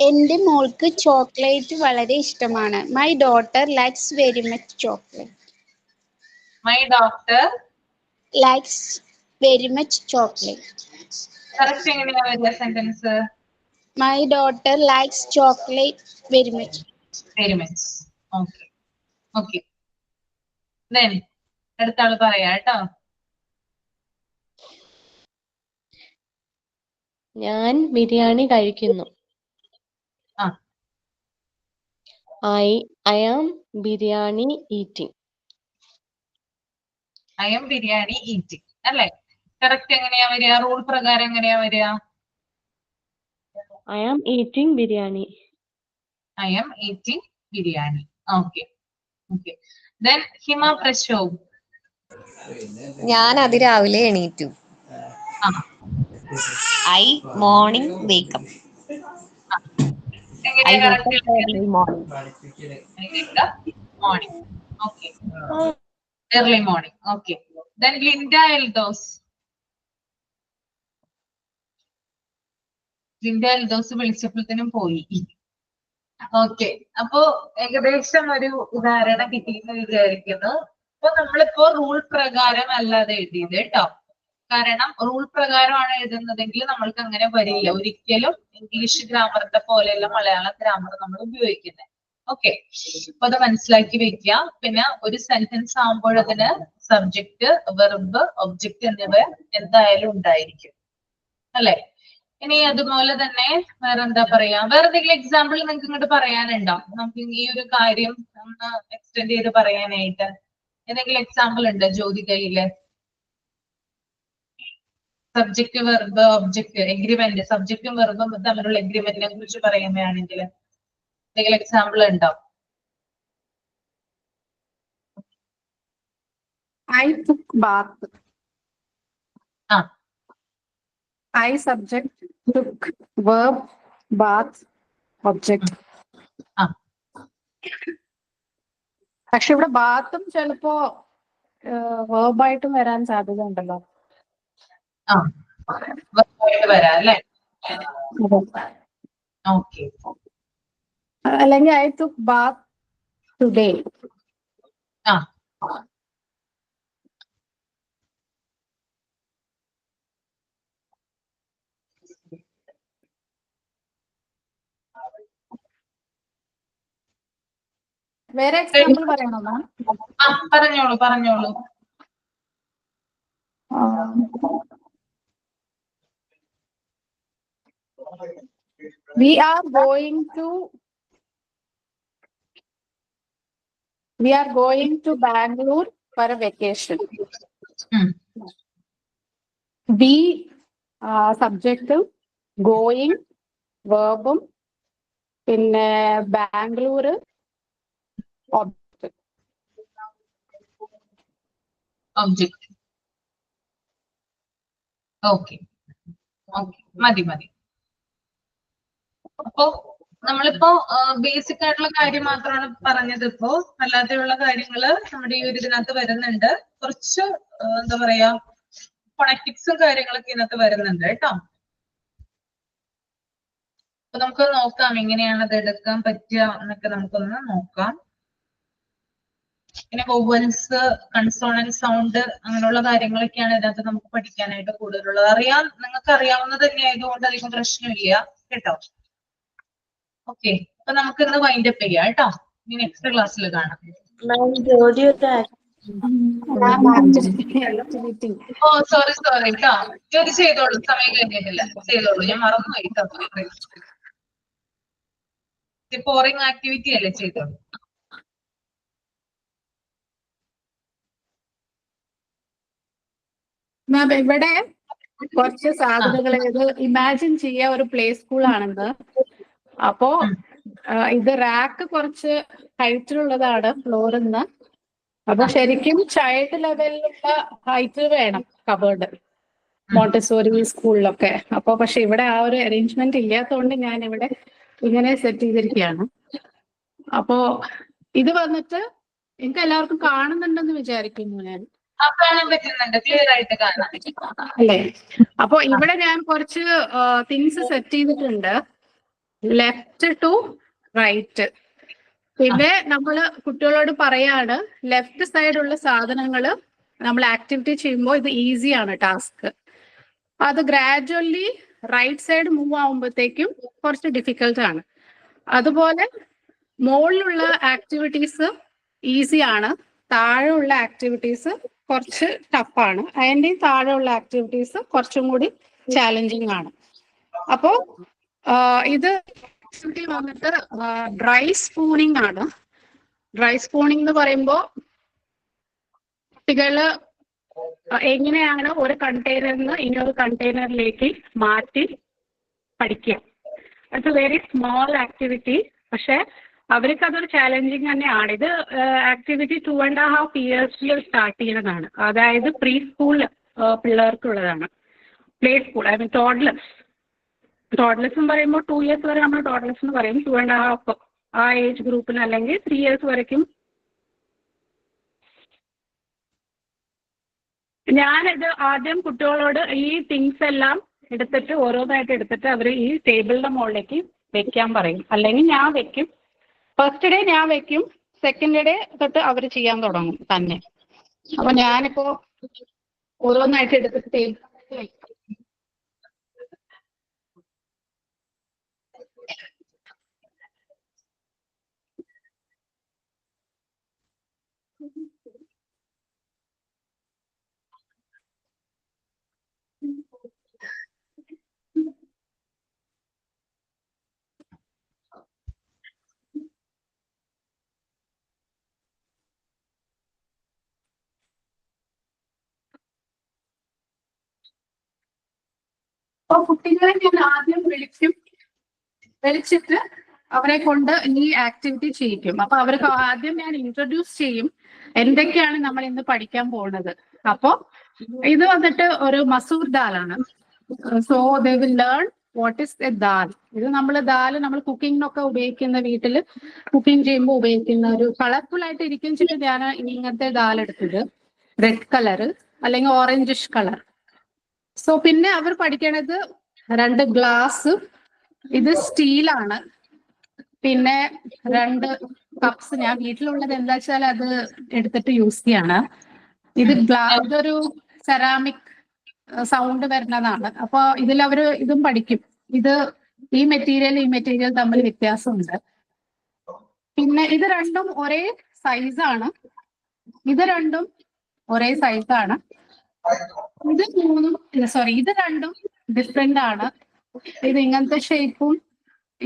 എന്റെ മോൾക്ക് ചോക്ലേറ്റ് വളരെ ഇഷ്ടമാണ്. My daughter likes very much chocolate. My daughter likes very much chocolate. Correct എങ്ങനെയാ വരിക sentence? My daughter likes chocolate very much. Very much. Okay. Okay. അടുത്ത ആള് പറയാ കേട്ടോ. ഞാൻ ബിരിയാണി കഴിക്കുന്നു. I am biryani eating. I M biryani eating അല്ലേ? Correct എങ്ങനെയാ വരിക? റൂൾ പ്രകാരം എങ്ങനെയാ വരിക? I am eating biryani. I am eating biryani. Okay okay. Then Hima Prashobh. ഞാൻ അതിരാവിലെ എണീറ്റു. I morning wake up. എങ്ങനെയാ correct? Morning. Okay, early morning. Okay. Then Linda Eldos. Linda Eldos വിളിച്ചപ്പോഴത്തേനും പോയി. ഓക്കെ, അപ്പോ ഏകദേശം ഒരു ഉദാഹരണം കിട്ടിയെന്ന് വിചാരിക്കുന്നു. അപ്പൊ നമ്മളിപ്പോ റൂൾ പ്രകാരം അല്ലാതെ എഴുതിയത് കേട്ടോ. കാരണം റൂൾ പ്രകാരമാണ് എഴുതുന്നതെങ്കിൽ നമ്മൾക്ക് അങ്ങനെ വരില്ല. ഒരിക്കലും ഇംഗ്ലീഷ് ഗ്രാമറിന്റെ പോലെയല്ല മലയാളം ഗ്രാമർ നമ്മൾ ഉപയോഗിക്കുന്നത്. ഓക്കെ, അപ്പൊ അത് മനസ്സിലാക്കി വെക്കുക. പിന്നെ ഒരു സെന്റൻസ് ആകുമ്പോൾ അതിന് സബ്ജക്ട്, വെർബ്, ഒബ്ജക്റ്റ് എന്നിവ എന്തായാലും ഉണ്ടായിരിക്കും അല്ലെ? ഇനി അതുപോലെ തന്നെ വേറെ എന്താ പറയാ, വേറെ എന്തെങ്കിലും എക്സാമ്പിൾ നിങ്ങൾക്ക് ഇങ്ങോട്ട് പറയാനുണ്ടോ? നമുക്ക് ഈ ഒരു കാര്യം ഒന്ന് എക്സ്റ്റെൻഡ് ചെയ്ത് പറയാനായിട്ട് എന്തെങ്കിലും എക്സാമ്പിൾ ഉണ്ടോ ജ്യോതികയില്? സബ്ജക്ട്, വെർബ്, ഒബ്ജക്ട്, എഗ്രിമെന്റ്, സബ്ജക്റ്റും വെർബും തമ്മിലുള്ള എഗ്രിമെന്റിനെ കുറിച്ച് പറയുകയാണെങ്കിൽ എന്തെങ്കിലും എക്സാമ്പിൾ ഉണ്ടോ? I took bath. ആ, I subject, took, verb, bath, object. ആ, പക്ഷെ ഇവിടെ ബാത്തും ചിലപ്പോ വേർബായിട്ടും വരാൻ സാധ്യത ഉണ്ടല്ലോ. ആ, വരാം അല്ലേ? ഓക്കെ, അല്ലെങ്കിൽ I took bath today. ആ, വേറെ എക്സാമ്പിൾ പറയണോ മാം? ആ, പറഞ്ഞോളൂ പറഞ്ഞോളൂ. We are going to Bangalore for a vacation. We subjective, going, verbum, പിന്നെ ബാംഗ്ലൂർ ഒബ്ജക്ട്. ഓക്കെ ഓക്കെ, മതി മതി. അപ്പോ നമ്മളിപ്പോ ബേസിക് ആയിട്ടുള്ള കാര്യം മാത്രമാണ് പറഞ്ഞത്. ഇപ്പോ അല്ലാതെയുള്ള കാര്യങ്ങള് നമ്മുടെ ഈ ഒരു ഇതിനകത്ത് വരുന്നുണ്ട്. കുറച്ച് എന്താ പറയാ, ഫോണറ്റിക്സും കാര്യങ്ങളൊക്കെ ഇതിനകത്ത് വരുന്നുണ്ട് കേട്ടോ. അപ്പൊ നമുക്ക് നോക്കാം എങ്ങനെയാണ് അത് എടുക്കാൻ പറ്റുക എന്നൊക്കെ നമുക്കൊന്ന് നോക്കാം. പിന്നെ വൊവൽസ്, കൺസോണന്റ് സൗണ്ട്, അങ്ങനെയുള്ള കാര്യങ്ങളൊക്കെയാണ് ഇതിനകത്ത് നമുക്ക് പഠിക്കാനായിട്ട് കൂടുതലുള്ളത്. നിങ്ങൾക്ക് അറിയാവുന്നത് തന്നെ ആയതുകൊണ്ട് അധികം പ്രശ്നമില്ല കേട്ടോ. ഓക്കെ, അപ്പൊ നമുക്ക് ഇന്ന് വൈൻഡ് അപ്പ് ചെയ്യാം കേട്ടോ. ഇനി നെക്സ്റ്റ് ക്ലാസ്സിൽ കാണാം. ഓ സോറി കേട്ടോ, ജോലി ചെയ്തോളൂ, സമയം കഴിഞ്ഞിട്ടില്ല, ചെയ്തോളൂ. ഞാൻ മറന്നുപോയി കേട്ടോ. ബോറിംഗ് ആക്ടിവിറ്റി അല്ലേ, ചെയ്തോളൂ. മാം ഇവിടെ കുറച്ച് സാധ്യതകൾ, ഇത് ഇമാജിൻ ചെയ്യുക ഒരു പ്ലേ സ്കൂൾ ആണെന്ന്. അപ്പോ ഇത് റാക്ക് കുറച്ച് ഹൈറ്റിലുള്ളതാണ് ഫ്ലോറിന്ന്. അപ്പൊ ശരിക്കും ചൈൽഡ് ലെവലിലുള്ള ഹൈറ്റ് വേണം കബേർഡ് മോണ്ടിസോറി സ്കൂളിലൊക്കെ. അപ്പൊ പക്ഷെ ഇവിടെ ആ ഒരു അറേഞ്ച്മെന്റ് ഇല്ലാത്തതുകൊണ്ട് ഞാൻ ഇവിടെ ഇങ്ങനെ സെറ്റ് ചെയ്തിരിക്കുകയാണ്. അപ്പോ ഇത് വന്നിട്ട് എനിക്ക് എല്ലാവർക്കും കാണുന്നുണ്ടെന്ന് വിചാരിക്കുന്നു ഞാൻ. അല്ലേ? അപ്പൊ ഇവിടെ ഞാൻ കുറച്ച് തിങ്സ് സെറ്റ് ചെയ്തിട്ടുണ്ട്, ലെഫ്റ്റ് ടു റൈറ്റ്. പിന്നെ നമ്മള് കുട്ടികളോട് പറയാണ് ലെഫ്റ്റ് സൈഡുള്ള സാധനങ്ങൾ നമ്മൾ ആക്ടിവിറ്റി ചെയ്യുമ്പോൾ ഇത് ഈസിയാണ് ടാസ്ക്. അത് ഗ്രാജുവലി റൈറ്റ് സൈഡ് മൂവ് ആവുമ്പോഴത്തേക്കും കുറച്ച് ഡിഫിക്കൽട്ട് ആണ്. അതുപോലെ മുകളിലുള്ള ആക്ടിവിറ്റീസ് ഈസിയാണ്, താഴെയുള്ള ആക്ടിവിറ്റീസ് കുറച്ച് ടഫാണ്. അതിൻ്റെയും താഴെയുള്ള ആക്ടിവിറ്റീസ് കുറച്ചും കൂടി ചാലഞ്ചിങ് ആണ്. അപ്പോൾ ഇത് ആക്ടിവിറ്റി വന്നിട്ട് ഡ്രൈ സ്പൂണിംഗ് ആണ്. ഡ്രൈ സ്പൂണിംഗ് എന്ന് പറയുമ്പോൾ കുട്ടികള് എങ്ങനെയാണ് ഒരു കണ്ടെയ്നറിൽ നിന്ന് ഇനിയൊരു കണ്ടെയ്നറിലേക്ക് മാറ്റി പഠിക്കുക. It's A very small activity. പക്ഷെ അവർക്ക് അതൊരു ചാലഞ്ചിങ് തന്നെയാണ്. ഇത് ആക്ടിവിറ്റി 2.5 years സ്റ്റാർട്ട് ചെയ്യുന്നതാണ്. അതായത് പ്രീ സ്കൂൾ പിള്ളേർക്കുള്ളതാണ്. Play school, I mean toddlers. Toddlers എന്ന് പറയുമ്പോൾ 2 years വരെ നമ്മൾ ടോഡ്ലേഴ്സ് എന്ന് പറയും. 2.5 ആ ഏജ് ഗ്രൂപ്പിന്, അല്ലെങ്കിൽ 3 years വരയ്ക്കും. ഞാനിത് ആദ്യം കുട്ടികളോട് ഈ തിങ്സ് എല്ലാം എടുത്തിട്ട് ഓരോന്നായിട്ട് എടുത്തിട്ട് അവർ ഈ ടേബിളിന്റെ മുകളിലേക്ക് വെക്കാൻ പറയും. അല്ലെങ്കിൽ ഞാൻ വെക്കും. ഫസ്റ്റ് ഡേ ഞാൻ വെക്കും, സെക്കൻഡ് ഡേ തൊട്ട് അവർ ചെയ്യാൻ തുടങ്ങും തന്നെ. അപ്പൊ ഞാനിപ്പോ ഓരോന്നായിട്ട് എടുത്തിട്ട് ടേബിൾ വെക്കും. അപ്പൊ കുട്ടികളെ ഞാൻ ആദ്യം വിളിച്ചിട്ട് അവരെ കൊണ്ട് ഈ ആക്ടിവിറ്റി ചെയ്യിക്കും. അപ്പൊ അവർക്ക് ആദ്യം ഞാൻ ഇൻട്രൊഡ്യൂസ് ചെയ്യും എന്തൊക്കെയാണ് നമ്മൾ ഇന്ന് പഠിക്കാൻ പോകുന്നത്. അപ്പോ ഇത് വന്നിട്ട് ഒരു മസൂർ ദാലാണ്. So they will learn what is a dal. ഇത് നമ്മൾ കുക്കിങ്ങിനൊക്കെ ഉപയോഗിക്കുന്ന, വീട്ടിൽ കുക്കിംഗ് ചെയ്യുമ്പോൾ ഉപയോഗിക്കുന്ന ഒരു കളർഫുൾ ആയിട്ട് ഇരിക്കും. വെച്ചിട്ട് ഞാൻ ഇങ്ങനത്തെ ദാൽ എടുത്തത് റെഡ് കളർ അല്ലെങ്കിൽ ഓറഞ്ചിഷ് കളർ. സോ പിന്നെ അവർ പഠിക്കണത് 2 ഗ്ലാസ്, ഇത് സ്റ്റീലാണ്. പിന്നെ 2 കപ്സ്, ഞാൻ വീട്ടിലുള്ളത് എന്താ വെച്ചാൽ അത് എടുത്തിട്ട് യൂസ് ചെയ്യാണ്. ഇതൊരു സെറാമിക് സൗണ്ട് വരുന്നതാണ്. അപ്പൊ ഇതിൽ അവര് ഇതും പഠിക്കും. ഈ മെറ്റീരിയൽ തമ്മിൽ വ്യത്യാസമുണ്ട്. പിന്നെ ഇത് രണ്ടും ഒരേ സൈസാണ്. ഇത് രണ്ടും ഡിഫറെന്റ് ആണ്. ഇത് ഇങ്ങനത്തെ ഷേപ്പും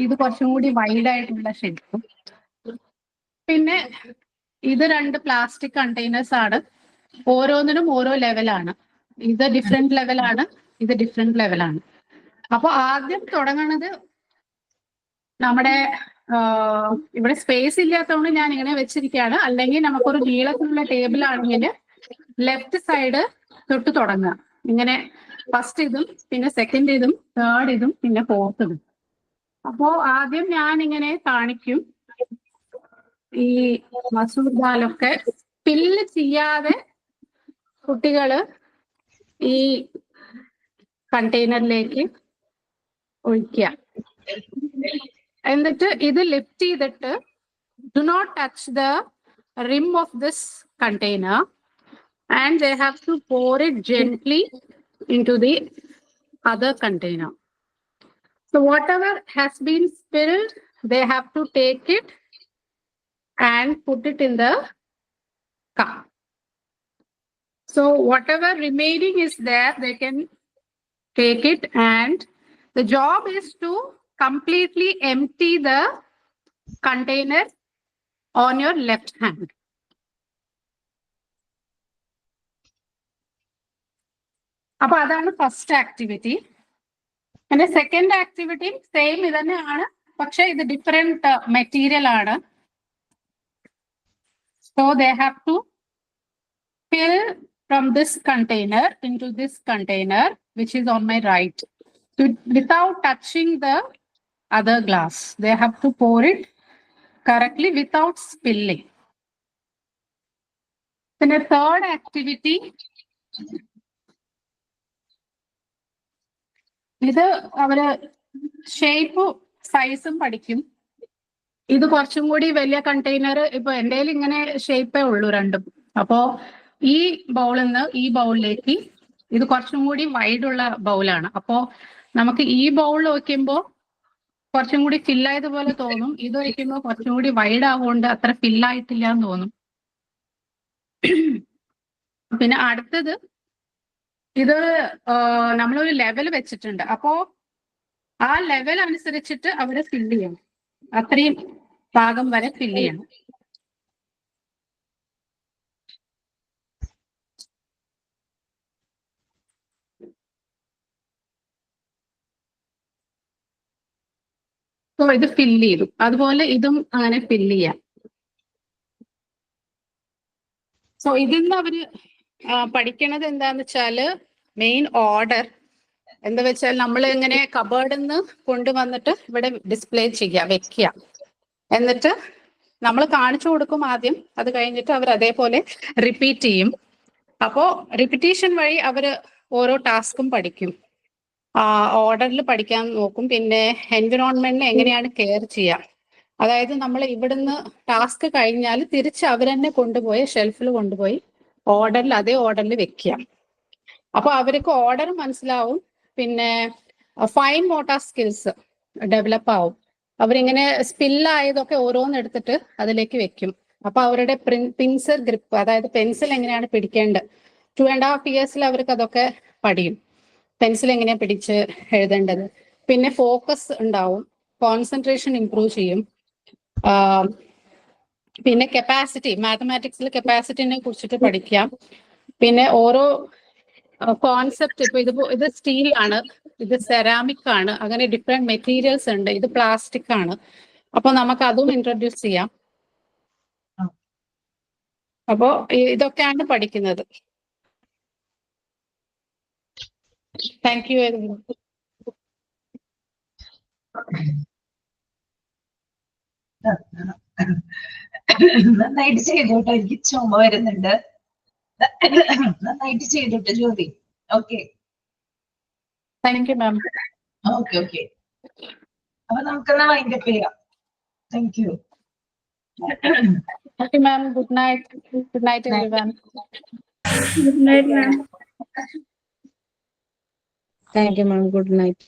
ഇത് കുറച്ചും കൂടി വൈഡ് ആയിട്ടുള്ള ഷേപ്പും. പിന്നെ ഇത് 2 പ്ലാസ്റ്റിക് കണ്ടെയ്നേഴ്സ് ആണ്. ഓരോന്നിനും ഓരോ ലെവലാണ്. ഇത് ഡിഫറെന്റ് ലെവലാണ്, ഇത് ഡിഫറെന്റ് ലെവലാണ്. അപ്പൊ ആദ്യം തുടങ്ങുന്നത് നമ്മുടെ ഇവിടെ സ്പേസ് ഇല്ലാത്തതുകൊണ്ട് ഞാൻ ഇങ്ങനെ വെച്ചിരിക്കുകയാണ്. അല്ലെങ്കിൽ നമുക്കൊരു നീളത്തിലുള്ള ടേബിൾ ആണെങ്കിൽ ലെഫ്റ്റ് സൈഡ് തൊട്ട് തുടങ്ങുക. ഇങ്ങനെ ഫസ്റ്റ് ഇതും, പിന്നെ സെക്കൻഡ് ഇതും, തേർഡ് ഇതും, പിന്നെ ഫോർത്ത് ഇതും. അപ്പോ ആദ്യം ഞാൻ ഇങ്ങനെ കാണിക്കും. ഈ മസൂർ ദാലൊക്കെ സ്പില്ല് ചെയ്യാതെ കുട്ടികള് ഈ കണ്ടെയ്നറിലേക്ക് ഒഴിക്കുക. എന്നിട്ട് ഇത് ലിഫ്റ്റ് ചെയ്തിട്ട് do not touch the rim of this container and they have to pour it gently into the other container. So whatever has been spilled, they have to take it and put it in the cup. So whatever remaining is there, they can take it, and the job is to completely empty the container on your left hand. അപ്പൊ അതാണ് first activity. പിന്നെ second activity same ഇത് തന്നെയാണ്, പക്ഷെ ഇത് different material ആണ്. So they have to fill from this container into this container which is on my right, without touching the other glass. They have to pour it correctly without spilling. Then a third activity, ഇത് അവര് ഷേപ്പും സൈസും പഠിക്കും. ഇത് കുറച്ചും കൂടി വലിയ container. ഇപ്പൊ എൻ്റെ കയ്യിൽ ഇങ്ങനെ ഷേപ്പേ ഉള്ളൂ രണ്ടും. അപ്പോ ഈ ബൗളിൽ നിന്ന് ഈ ബൗളിലേക്ക്, ഇത് കുറച്ചും കൂടി വൈഡ് ഉള്ള ബൗളാണ്. അപ്പോ നമുക്ക് ഈ ബൗളിൽ വയ്ക്കുമ്പോൾ കുറച്ചും കൂടി ഫില്ലായതുപോലെ തോന്നും. ഇത് വയ്ക്കുമ്പോൾ കുറച്ചും കൂടി വൈഡ് ആവുകൊണ്ട് അത്ര ഫില്ലായിട്ടില്ല എന്ന് തോന്നും. പിന്നെ അടുത്തത്, ഇത് നമ്മളൊരു ലെവൽ വെച്ചിട്ടുണ്ട്. അപ്പോ ആ ലെവൽ അനുസരിച്ചിട്ട് അവിടെ ഫില്ല് ചെയ്യണം. അത്രയും ഭാഗം വരെ ഫില്ല് ചെയ്യണം. സോ ഇത് ഫില്ല് ചെയ്തു. അതുപോലെ ഇതും അങ്ങനെ ഫില്ല് ചെയ്യാം. സോ ഇതിൽ നിന്ന് അവര് പഠിക്കണത് എന്താന്ന് വെച്ചാല് മെയിൻ ഓർഡർ എന്താ വെച്ചാൽ നമ്മൾ ഇങ്ങനെ കബേർഡിൽ നിന്ന് കൊണ്ടുവന്നിട്ട് ഇവിടെ ഡിസ്പ്ലേ ചെയ്യുക, വെക്കുക. എന്നിട്ട് നമ്മൾ കാണിച്ചു കൊടുക്കും ആദ്യം. അത് കഴിഞ്ഞിട്ട് അവർ അതേപോലെ റിപ്പീറ്റ് ചെയ്യും. അപ്പോൾ റിപ്പിറ്റേഷൻ വഴി അവർ ഓരോ ടാസ്കും പഠിക്കും. ഓർഡറിൽ പഠിക്കാൻ നോക്കും. പിന്നെ എൻവിറോൺമെന്റിനെ എങ്ങനെയാണ് കെയർ ചെയ്യുക. അതായത് നമ്മൾ ഇവിടുന്ന് ടാസ്ക് കഴിഞ്ഞാൽ തിരിച്ച് അവർ തന്നെ കൊണ്ടുപോയി ഷെൽഫിൽ കൊണ്ടുപോയി ഓർഡറിൽ അതേ ഓർഡറിൽ വെക്കുക. അപ്പോൾ അവർക്ക് ഓർഡർ മനസ്സിലാവും. പിന്നെ ഫൈൻ മോട്ടോർ സ്കിൽസ് ഡെവലപ്പ് ആവും. അവരിങ്ങനെ സ്പില്ലായതൊക്കെ ഓരോന്ന് എടുത്തിട്ട് അതിലേക്ക് വെക്കും. അപ്പൊ അവരുടെ പിൻസർ ഗ്രിപ്പ്, അതായത് പെൻസിൽ എങ്ങനെയാണ് പിടിക്കേണ്ടത്, 2.5 years അവർക്ക് അതൊക്കെ പഠിയും. പെൻസിൽ എങ്ങനെയാണ് പിടിച്ച് എഴുതേണ്ടത്. പിന്നെ ഫോക്കസ് ഉണ്ടാവും, കോൺസെൻട്രേഷൻ ഇംപ്രൂവ് ചെയ്യും. പിന്നെ കപ്പാസിറ്റി, മാത്തമാറ്റിക്സിൽ കപ്പാസിറ്റിനെ കുറിച്ചിട്ട് പഠിക്കാം. പിന്നെ ഓരോ കോൺസെപ്റ്റ്, ഇപ്പൊ ഇത് സ്റ്റീൽ ആണ്, ഇത് സെറാമിക് ആണ്, അങ്ങനെ ഡിഫറെന്റ് മെറ്റീരിയൽസ് ഉണ്ട്. ഇത് പ്ലാസ്റ്റിക് ആണ്. അപ്പൊ നമുക്ക് അതും ഇൻട്രൊഡ്യൂസ് ചെയ്യാം. അപ്പോ ഇതൊക്കെയാണ് പഠിക്കുന്നത്. Thank you. നന്നായിട്ട് ചെയ്തോട്ടെ. എനിക്ക് ചുമ വരുന്നുണ്ട്. നന്നായിട്ട് ചെയ്തോട്ടെ Jyothi. Okay, thank you ma'am. Okay okay. അപ്പൊ നമുക്കെന്നാ വൈൻഡപ്പ് ചെയ്യാം. Thank you. Okay ma'am, good night. Good night everyone. Good night ma'am. Thank you ma'am. Good night.